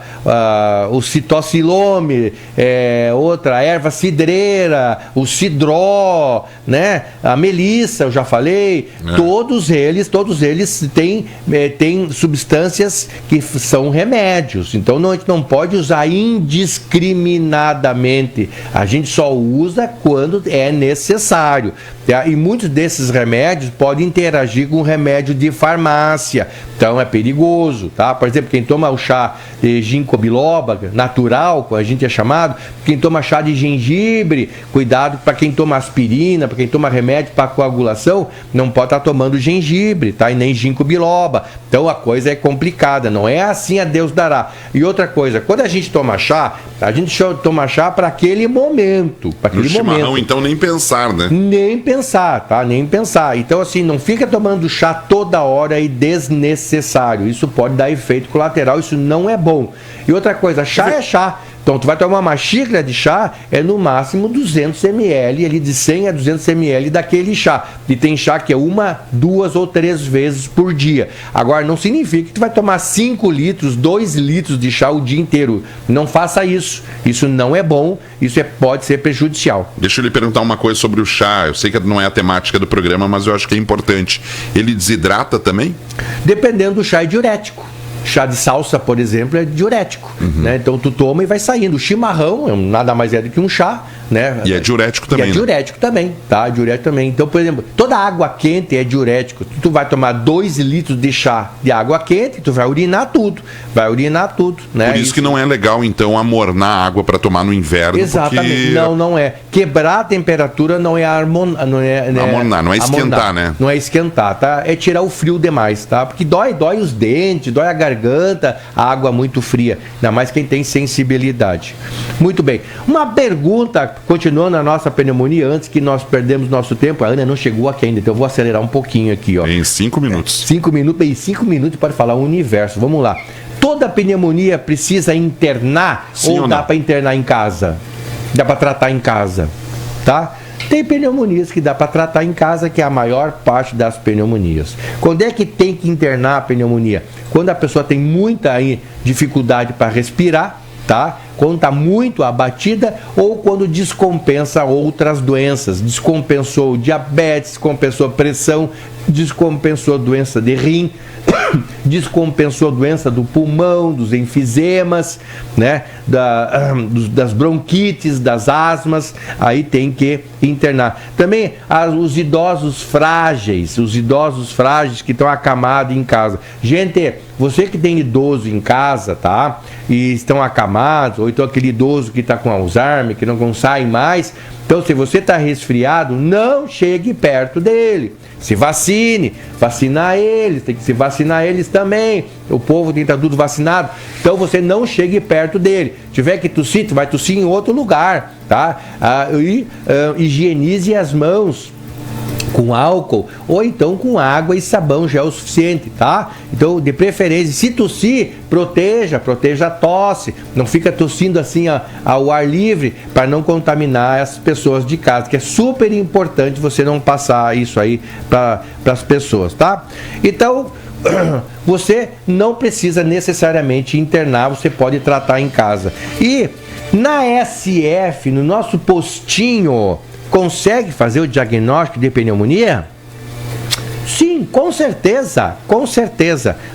o citocilome, outra erva cidreira, o cidró, né? A melissa, eu já falei, todos eles têm substâncias que são remédios. Então a gente não pode usar indiscriminadamente. A gente só usa quando é necessário. Tá? E muitos desses remédios podem interagir com remédio de farmácia. Então é perigoso. Tá? Por exemplo, quem toma o chá de ginkgo biloba, natural, como a gente é chamado, quem toma chá de gengibre, cuidado para quem toma aspirina, para quem toma remédio para coagulação, não pode estar tomando gengibre, tá? E nem ginkgo biloba. Então a coisa é complicada, não é assim a Deus dará. E outra coisa, quando a gente toma chá para aquele momento. Para aquele chimarrão, então nem pensar, né? Nem pensar, tá? Nem pensar. Então assim, não fica tomando chá toda hora e desnecessário. Isso pode dar efeito colateral, isso não é bom. E outra coisa, chá é chá. Então, tu vai tomar uma xícara de chá, é no máximo 200 ml, ali de 100 a 200 ml daquele chá. E tem chá que é 1, 2 ou 3 vezes por dia. Agora, não significa que tu vai tomar 5 litros, 2 litros de chá o dia inteiro. Não faça isso. Isso não é bom, isso pode ser prejudicial. Deixa eu lhe perguntar uma coisa sobre o chá. Eu sei que não é a temática do programa, mas eu acho que é importante. Ele desidrata também? Dependendo do chá, é diurético. Chá de salsa, por exemplo, é diurético, né? Então tu toma e vai saindo. O chimarrão nada mais é do que um chá, né? E é diurético também. E é diurético também, tá? Diurético também. Então, por exemplo, toda água quente é diurético. Tu vai tomar 2 litros de chá de água quente, tu vai urinar tudo. Né? Por isso que não é legal, então, amornar a água para tomar no inverno. Exatamente. Porque... Não é. Quebrar a temperatura não é amornar, não é esquentar, né? Não é esquentar, tá? É tirar o frio demais, tá? Porque dói os dentes, dói a garganta, a água muito fria. Ainda mais quem tem sensibilidade. Muito bem. Uma pergunta, continuando a nossa pneumonia, antes que nós perdemos nosso tempo. A Ana não chegou aqui ainda, então eu vou acelerar um pouquinho aqui, ó. Em 5 minutos. 5 minutos, em 5 minutos pode falar o universo. Vamos lá. Toda pneumonia precisa internar? Sim ou dá para internar em casa? Dá para tratar em casa, tá? Tem pneumonias que dá para tratar em casa, que é a maior parte das pneumonias. Quando é que tem que internar a pneumonia? Quando a pessoa tem muita dificuldade para respirar, tá? Quando está muito abatida ou quando descompensa outras doenças. Descompensou diabetes, descompensou pressão, descompensou doença de rim, descompensou doença do pulmão, dos enfisemas, né? Das bronquites, das asmas, aí tem que internar. Também os idosos frágeis que estão acamados em casa. Gente, você que tem idoso em casa, tá? E estão acamados, ou então aquele idoso que está com Alzheimer, que não sai mais. Então, se você está resfriado, não chegue perto dele. Se vacine, vacinar eles, tem que se vacinar eles também. O povo tem que estar tudo vacinado. Então você não chegue perto dele. Se tiver que tossir, tu vai tossir em outro lugar, tá? Higienize as mãos com álcool ou então com água e sabão já é o suficiente, tá? Então, de preferência, se tossir, proteja a tosse, não fica tossindo assim ao ar livre para não contaminar as pessoas de casa, que é super importante você não passar isso aí para as pessoas, tá? Então, você não precisa necessariamente internar, você pode tratar em casa. E na SF, no nosso postinho, consegue fazer o diagnóstico de pneumonia? Sim, com certeza.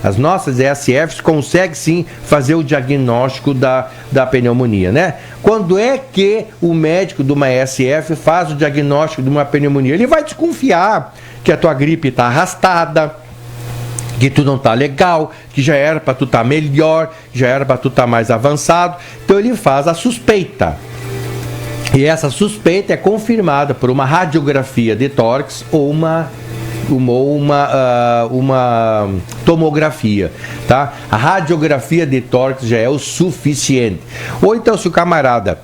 As nossas ESFs conseguem sim fazer o diagnóstico da pneumonia, né? Quando é que o médico de uma ESF faz o diagnóstico de uma pneumonia? Ele vai desconfiar que a tua gripe está arrastada, que tu não está legal, que já era para tu estar melhor, já era para tu estar mais avançado. Então ele faz a suspeita. E essa suspeita é confirmada por uma radiografia de tórax ou uma tomografia, tá? A radiografia de tórax já é o suficiente. Ou então, se o camarada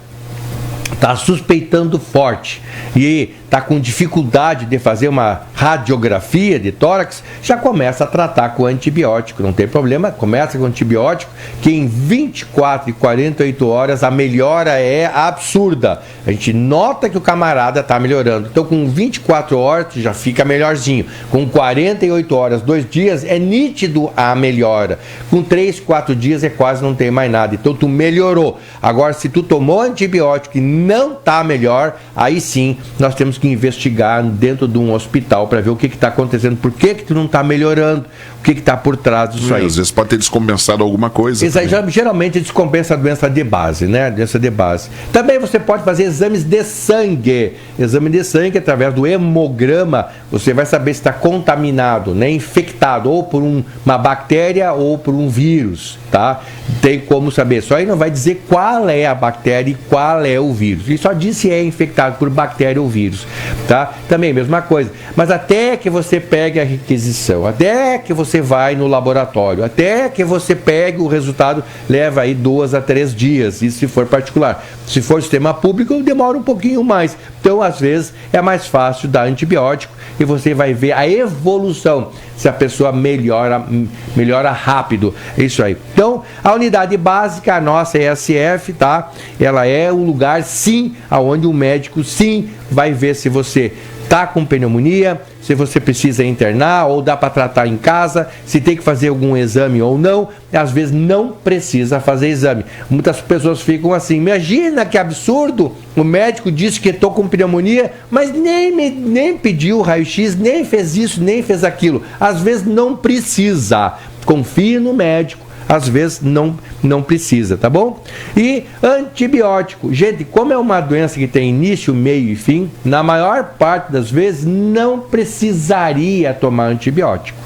está suspeitando forte e está com dificuldade de fazer uma radiografia de tórax, já começa a tratar com antibiótico, não tem problema, começa com antibiótico, que em 24 e 48 horas a melhora é absurda. A gente nota que o camarada está melhorando. Então, com 24 horas já fica melhorzinho. Com 48 horas, 2 dias, é nítido a melhora. Com 3, 4 dias é quase não tem mais nada. Então, tu melhorou. Agora, se tu tomou antibiótico e não está melhor, aí sim nós temos que que investigar dentro de um hospital para ver o que está acontecendo, por que tu não está melhorando, o que está por trás disso aí. Às vezes pode ter descompensado alguma coisa. Geralmente descompensa a doença de base, né? Doença de base. Também você pode fazer exames de sangue. Exame de sangue, através do hemograma, você vai saber se está contaminado, né? Infectado, ou por uma bactéria ou por um vírus, tá? Tem como saber. Só aí não vai dizer qual é a bactéria e qual é o vírus. E só diz se é infectado por bactéria ou vírus, tá? Também, mesma coisa. Mas até que você pegue a requisição, até que você vai no laboratório, até que você pegue o resultado, leva aí 2 a 3 dias, isso se for particular. Se for sistema público, demora um pouquinho mais. Então, às vezes, é mais fácil dar antibiótico e você vai ver a evolução, se a pessoa melhora rápido. É isso aí. Então, a unidade básica, a nossa ESF, tá? Ela é um lugar, sim, onde o médico, sim, vai ver se você está com pneumonia, se você precisa internar ou dá para tratar em casa, se tem que fazer algum exame ou não. Às vezes não precisa fazer exame. Muitas pessoas ficam assim, imagina que absurdo, o médico disse que estou com pneumonia, mas nem pediu raio-x, nem fez isso, nem fez aquilo. Às vezes não precisa. Confie no médico. Às vezes não precisa, tá bom? E antibiótico. Gente, como é uma doença que tem início, meio e fim, na maior parte das vezes não precisaria tomar antibiótico.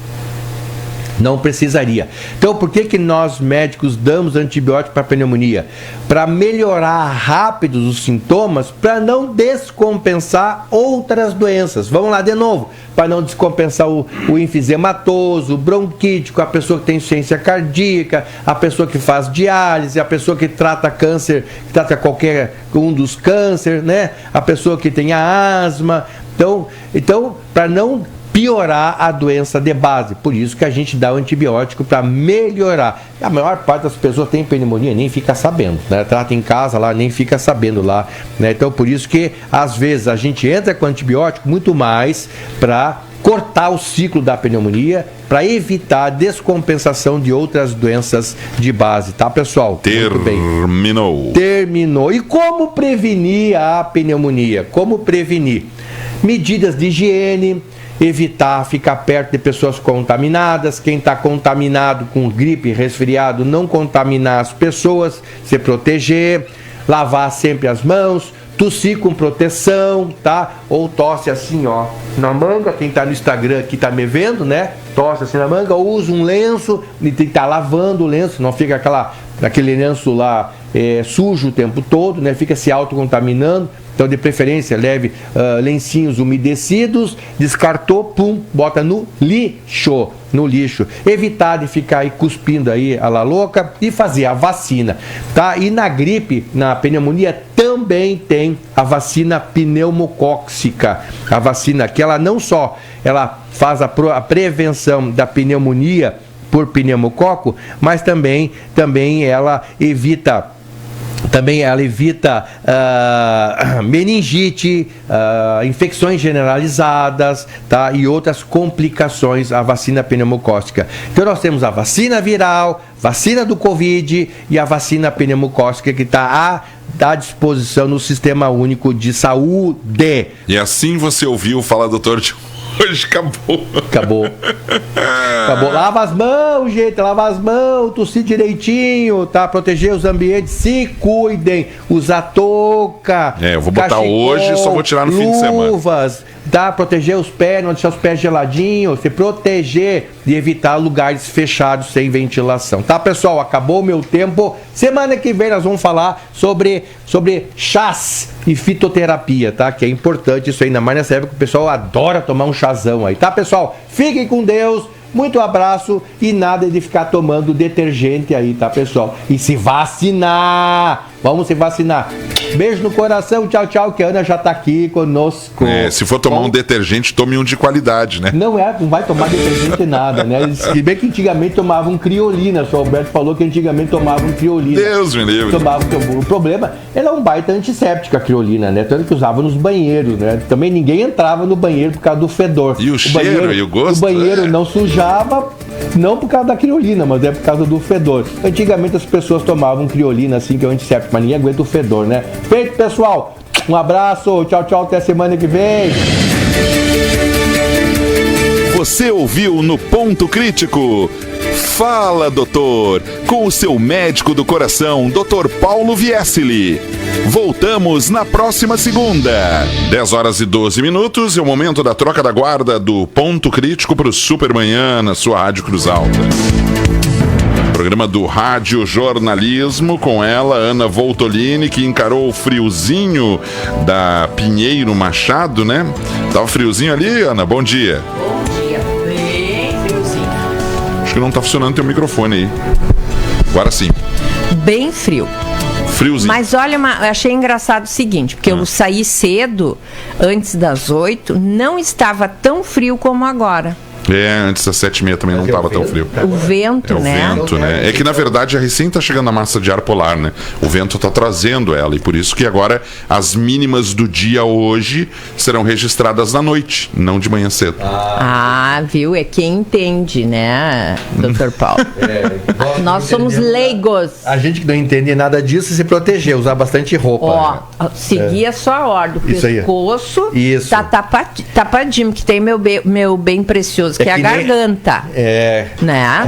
Não precisaria. Então, por que nós médicos damos antibiótico para pneumonia? Para melhorar rápido os sintomas, para não descompensar outras doenças. Vamos lá de novo. Para não descompensar o enfisematoso, o bronquítico, a pessoa que tem insuficiência cardíaca, a pessoa que faz diálise, a pessoa que trata câncer, que trata qualquer um dos cânceres, né? A pessoa que tem a asma. Então para não piorar a doença de base. Por isso que a gente dá o antibiótico para melhorar. A maior parte das pessoas tem pneumonia, nem fica sabendo, né? Trata em casa lá, nem fica sabendo lá, né? Então, por isso que às vezes a gente entra com antibiótico muito mais para cortar o ciclo da pneumonia, para evitar a descompensação de outras doenças de base, tá, pessoal? Terminou. E como prevenir a pneumonia? Como prevenir? Medidas de higiene, evitar ficar perto de pessoas contaminadas, quem está contaminado com gripe, resfriado, não contaminar as pessoas, se proteger, lavar sempre as mãos, tossir com proteção, tá? Ou tosse assim, ó, na manga, quem está no Instagram aqui está me vendo, né? Tosse assim na manga, ou usa um lenço e tá lavando o lenço, não fica aquele lenço lá sujo o tempo todo, né? Fica se autocontaminando. Então, de preferência, leve lencinhos umedecidos, descartou, pum, bota no lixo. Evitar de ficar aí cuspindo aí a la louca e fazer a vacina, tá? E na gripe, na pneumonia, também tem a vacina pneumocóxica. A vacina que ela não só ela faz a prevenção da pneumonia por pneumococo, mas também ela evita meningite, infecções generalizadas, tá? E outras complicações, a vacina pneumocócica. Então nós temos a vacina viral, vacina do Covid e a vacina pneumocócica que está à disposição no Sistema Único de Saúde. E assim você ouviu falar, doutor, de hoje acabou. Lava as mãos, gente, tossir direitinho, tá? Proteger os ambientes, se cuidem, usar touca. Eu vou botar hoje, só vou tirar no fim de semana. Luvas, tá? Proteger os pés, não deixar os pés geladinhos, se proteger e evitar lugares fechados sem ventilação. Tá, pessoal? Acabou o meu tempo. Semana que vem nós vamos falar sobre chás e fitoterapia, tá? Que é importante isso aí, ainda mais nessa época que o pessoal adora tomar um chazão aí, tá, pessoal? Fiquem com Deus. Muito abraço e nada de ficar tomando detergente aí, tá, pessoal? E se vacinar! Vamos se vacinar. Beijo no coração, tchau, que a Ana já tá aqui conosco. Se for tomar um detergente, tome um de qualidade, né? Não vai tomar detergente nada, né? Se bem que antigamente tomavam criolina, o Alberto falou que antigamente tomavam criolina. Deus me livre. O problema, ela é um baita antisséptico, a criolina, né? Tanto que usava nos banheiros, né? Também ninguém entrava no banheiro por causa do fedor. E o cheiro e o gosto? O banheiro não sujava, não por causa da criolina, mas é por causa do fedor. Antigamente as pessoas tomavam criolina assim, que é um antisséptico, mas ninguém aguenta o fedor, né? Feito, pessoal! Um abraço, tchau, tchau, até semana que vem. Você ouviu no Ponto Crítico? Fala, doutor, com o seu médico do coração, Dr. Paulo Viesili. Voltamos na próxima segunda. 10h12, é o momento da troca da guarda do Ponto Crítico para o Supermanhã na sua Rádio Cruz Alta. Programa do Rádio Jornalismo, com ela, Ana Voltolini, que encarou o friozinho da Pinheiro Machado, né? Tava friozinho ali, Ana? Bom dia. Acho que não tá funcionando teu microfone aí. Agora sim. Bem frio. Friozinho. Mas olha, eu achei engraçado o seguinte, porque eu saí cedo, antes das 8, não estava tão frio como agora. Antes das 7h30 também não estava tão frio. O vento, né? O vento, né? É que, na verdade, a recém está chegando a massa de ar polar, né? O vento está trazendo ela, e por isso que agora as mínimas do dia hoje serão registradas na noite, não de manhã cedo. Viu? É quem entende, né, Dr. Paulo? Nós somos leigos. A gente que não entende nada disso se proteger, usar bastante roupa. Seguir a sua ordem. O pescoço tá tapadinho, que tem meu bem precioso, que é a garganta. Né?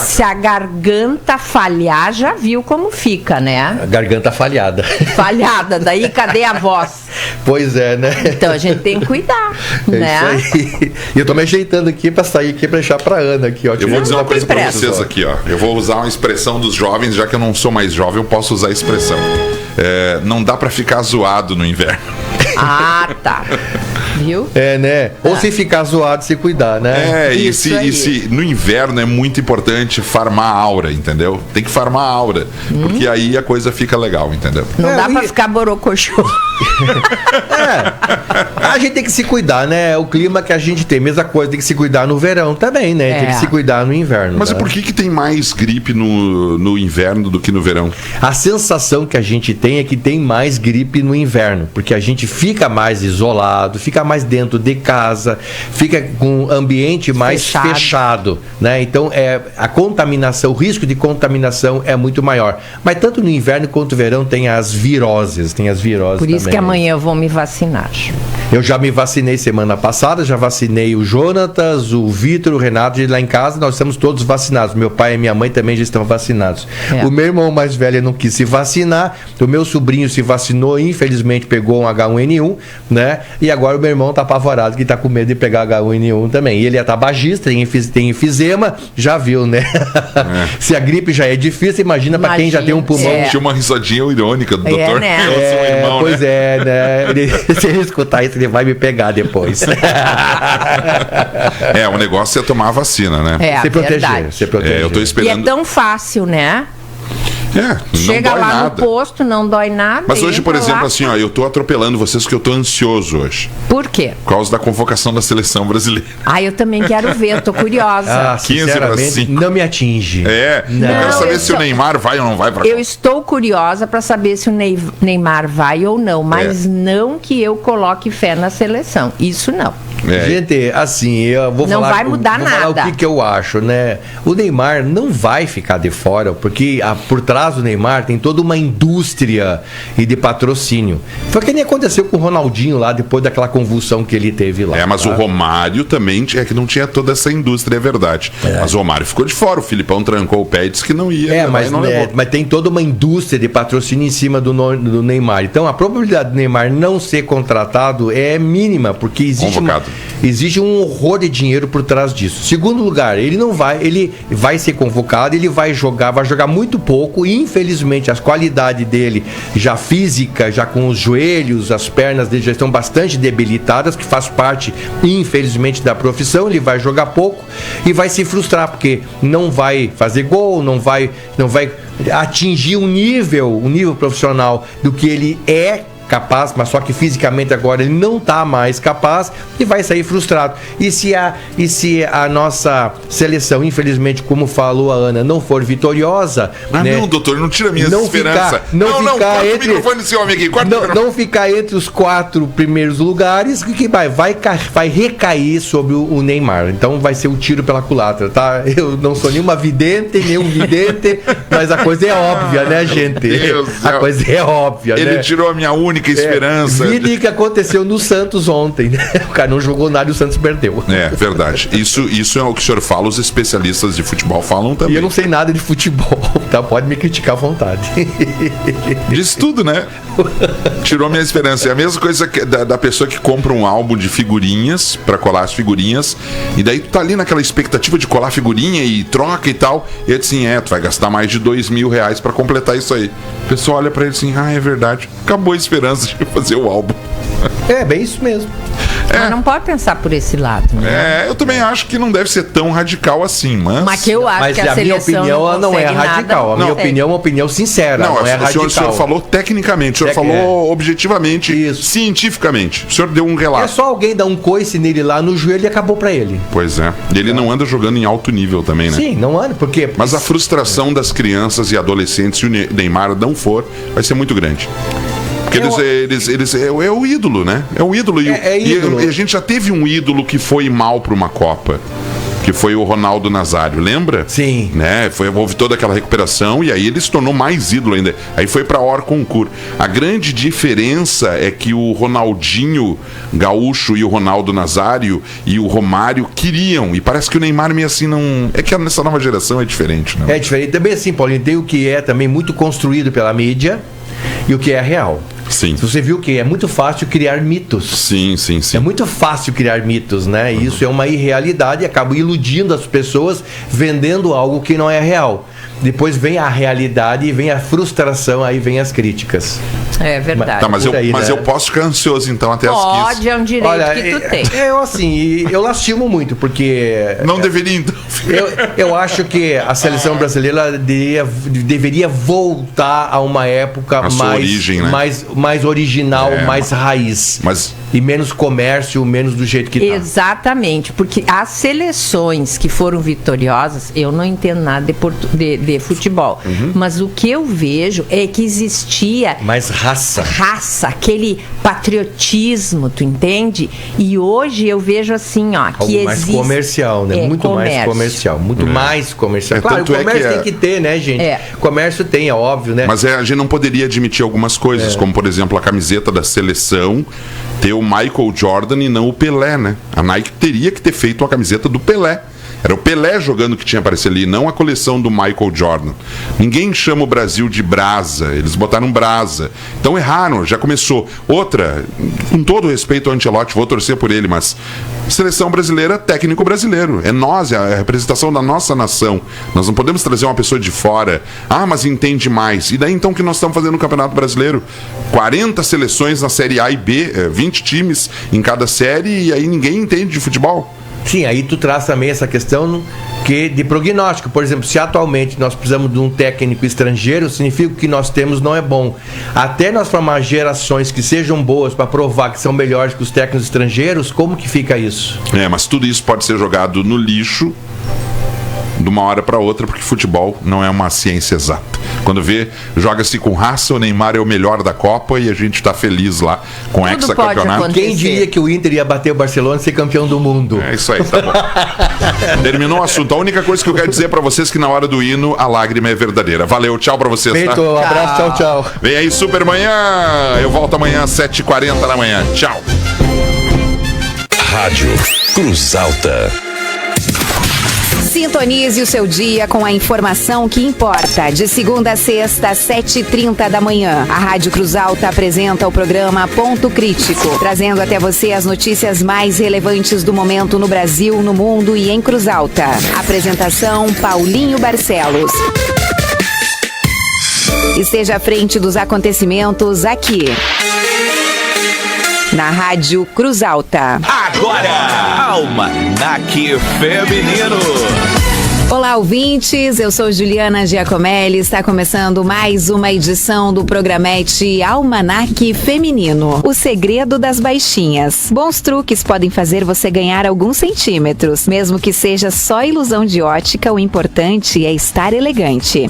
Se a garganta falhar, já viu como fica, né? A garganta falhada. Falhada, daí cadê a voz? Pois é, né? Então a gente tem que cuidar, né? Isso aí. E eu tô me ajeitando aqui pra sair aqui, pra deixar pra Ana aqui, ó. Eu vou dizer uma coisa pra vocês aqui, ó. Eu vou usar uma expressão dos jovens, já que eu não sou mais jovem, eu posso usar a expressão. Não dá pra ficar zoado no inverno. Tá. Viu? Né? Ou se ficar zoado, se cuidar, né? E se no inverno é muito importante farmar a aura, entendeu? Tem que farmar a aura, porque aí a coisa fica legal, entendeu? Não dá pra ficar borocochô. A gente tem que se cuidar, né? O clima que a gente tem, mesma coisa, tem que se cuidar no verão também, né? Tem que se cuidar no inverno. Mas por que tem mais gripe no inverno do que no verão? A sensação que a gente tem é que tem mais gripe no inverno, porque a gente fica mais isolado, fica mais dentro de casa, fica com um ambiente mais fechado, né? Então a contaminação, o risco de contaminação é muito maior. Mas tanto no inverno quanto no verão tem as viroses, Por isso também. Que amanhã eu vou me vacinar. Eu já me vacinei semana passada, já vacinei o Jonatas, o Vitor, o Renato, e lá em casa nós estamos todos vacinados. Meu pai e minha mãe também já estão vacinados. O meu irmão mais velho não quis se vacinar, o meu sobrinho se vacinou, infelizmente pegou um H1N1, né? E agora o meu irmão tá apavorado, que tá com medo de pegar H1N1 também. E ele é tabagista, tem enfisema, já viu, né? Se a gripe já é difícil, imagina para quem já tem um pulmão. Tinha uma risadinha irônica do doutor. Né? Irmão, pois né? Se ele escutar isso, ele vai me pegar depois. O negócio é tomar a vacina, né? Se proteger. Eu tô esperando. E é tão fácil, né? Chega lá nada. No posto, não dói nada. Mas hoje, por exemplo, assim, eu tô atropelando vocês porque eu tô ansioso hoje. Por quê? Por causa da convocação da seleção brasileira. Eu também quero ver, eu tô curiosa. 15 não me atinge. Eu quero saber se o Neymar vai ou não vai pra cá. Eu estou curiosa pra saber se o Neymar vai ou não, mas não que eu coloque fé na seleção. Isso não. Gente, assim, eu vou não falar, vai mudar nada. Falar o que eu acho, né? O Neymar não vai ficar de fora, porque por trás do Neymar tem toda uma indústria e de patrocínio. Foi que nem aconteceu com o Ronaldinho lá, depois daquela convulsão que ele teve lá. Mas o Romário também que não tinha toda essa indústria, é verdade. Mas o Romário ficou de fora, o Filipão trancou o pé e disse que não ia. Mas tem toda uma indústria de patrocínio em cima do Neymar. Então a probabilidade do Neymar não ser contratado é mínima, porque existe um horror de dinheiro por trás disso. Segundo lugar, ele vai ser convocado, ele vai jogar muito pouco, e infelizmente as qualidades dele já física, já com os joelhos, as pernas dele já estão bastante debilitadas, que faz parte, infelizmente, da profissão. Ele vai jogar pouco e vai se frustrar, porque não vai fazer gol, não vai atingir um nível profissional do que ele é capaz, mas só que fisicamente agora ele não está mais capaz e vai sair frustrado. E se a nossa seleção, infelizmente, como falou a Ana, não for vitoriosa... não, doutor, não tira a minha esperança. Não ficar entre os 4 primeiros lugares, que vai recair sobre o Neymar. Então vai ser o tiro pela culatra, tá? Eu não sou nenhum vidente, mas a coisa é óbvia, né, gente? Deus a coisa é óbvia, ele né? tirou a minha única única esperança. Vide que aconteceu no Santos ontem, né? O cara não jogou nada e o Santos perdeu. É, verdade. Isso é o que o senhor fala, os especialistas de futebol falam também. E eu não sei nada de futebol, tá? Pode me criticar à vontade. Diz tudo, né? Tirou minha esperança. É a mesma coisa da pessoa que compra um álbum de figurinhas pra colar as figurinhas, e daí tu tá ali naquela expectativa de colar figurinha e troca e tal, e ele assim, tu vai gastar mais de R$2.000 pra completar isso aí. A pessoa olha pra ele assim, é verdade, acabou a esperança de fazer o álbum. É, bem isso mesmo. Mas não pode pensar por esse lado, né? Eu também acho que não deve ser tão radical assim, mas que eu acho que a minha opinião não é radical. A minha opinião é uma opinião sincera, não é radical. O senhor falou tecnicamente, o senhor falou objetivamente, cientificamente. O senhor deu um relato. É só alguém dar um coice nele lá no joelho e acabou pra ele. Pois é. E ele não anda jogando em alto nível também, né? Sim, não anda, porque... Mas a frustração das crianças e adolescentes, se o Neymar não for, vai ser muito grande. Porque eles é o ídolo, né? É o ídolo. ídolo. E a gente já teve um ídolo que foi mal para uma Copa, que foi o Ronaldo Nazário, lembra? Sim. Né? Houve toda aquela recuperação e aí ele se tornou mais ídolo ainda. Aí foi para Orconcourt. A grande diferença é que o Ronaldinho Gaúcho e o Ronaldo Nazário e o Romário queriam. E parece que o Neymar meio assim não... É que nessa nova geração é diferente, né? É diferente. Também assim, Paulinho, tem o que é também muito construído pela mídia e o que é real. Sim. Você viu que é muito fácil criar mitos. Sim. É muito fácil criar mitos, né? E isso é uma irrealidade e acaba iludindo as pessoas, vendendo algo que não é real. Depois vem a realidade e vem a frustração, aí vem as críticas. É verdade. Tá, mas eu posso ficar ansioso então até as 15. Pode, é um direito que tu tem. Eu lastimo muito, porque... Não deveria então. Eu acho que a seleção brasileira deveria voltar a uma época mais original, mais raiz. E menos comércio, menos do jeito que tá. Exatamente, porque as seleções que foram vitoriosas, eu não entendo nada de futebol, mas o que eu vejo é que existia mais raça, aquele patriotismo, tu entende? E hoje eu vejo assim, que algo mais comercial, né? Muito mais comercial. Claro, o comércio tem que ter, né, gente? Comércio tem, é óbvio, né? Mas a gente não poderia admitir algumas coisas, como por exemplo a camiseta da seleção ter o Michael Jordan e não o Pelé, né? A Nike teria que ter feito a camiseta do Pelé. Era o Pelé jogando que tinha aparecido ali, não a coleção do Michael Jordan. Ninguém chama o Brasil de Brasa, eles botaram Brasa. Então erraram, já começou. Outra, com todo respeito ao Ancelotti, vou torcer por ele, mas seleção brasileira, técnico brasileiro. É nós, é a representação da nossa nação. Nós não podemos trazer uma pessoa de fora. Mas entende mais. E daí então que nós estamos fazendo no Campeonato Brasileiro? 40 seleções na Série A e B, 20 times em cada série, e aí ninguém entende de futebol. Sim, aí tu traz também essa questão de prognóstico. Por exemplo, se atualmente nós precisamos de um técnico estrangeiro, significa que o que nós temos não é bom. Até nós formar gerações que sejam boas para provar que são melhores que os técnicos estrangeiros, como que fica isso? Mas tudo isso pode ser jogado no lixo de uma hora para outra, porque futebol não é uma ciência exata. Quando vê, joga-se com raça, o Neymar é o melhor da Copa e a gente tá feliz lá com o hexacampeonato. Quem diria que o Inter ia bater o Barcelona e ser campeão do mundo? É isso aí, tá bom. Terminou o assunto. A única coisa que eu quero dizer para vocês é que na hora do hino a lágrima é verdadeira. Valeu, tchau para vocês. Feito, tá? Abraço, tchau. Vem aí, Super Manhã. Eu volto amanhã às 7h40 da manhã. Tchau. Rádio Cruz Alta. Sintonize o seu dia com a informação que importa. De segunda a sexta, às 7h30 da manhã. A Rádio Cruz Alta apresenta o programa Ponto Crítico, trazendo até você as notícias mais relevantes do momento no Brasil, no mundo e em Cruz Alta. Apresentação Paulinho Barcelos. Esteja à frente dos acontecimentos aqui na Rádio Cruz Alta. Agora, Almanaque Feminino. Olá, ouvintes, eu sou Juliana Giacomelli, está começando mais uma edição do programete Almanaque Feminino, o segredo das baixinhas. Bons truques podem fazer você ganhar alguns centímetros, mesmo que seja só ilusão de ótica, o importante é estar elegante.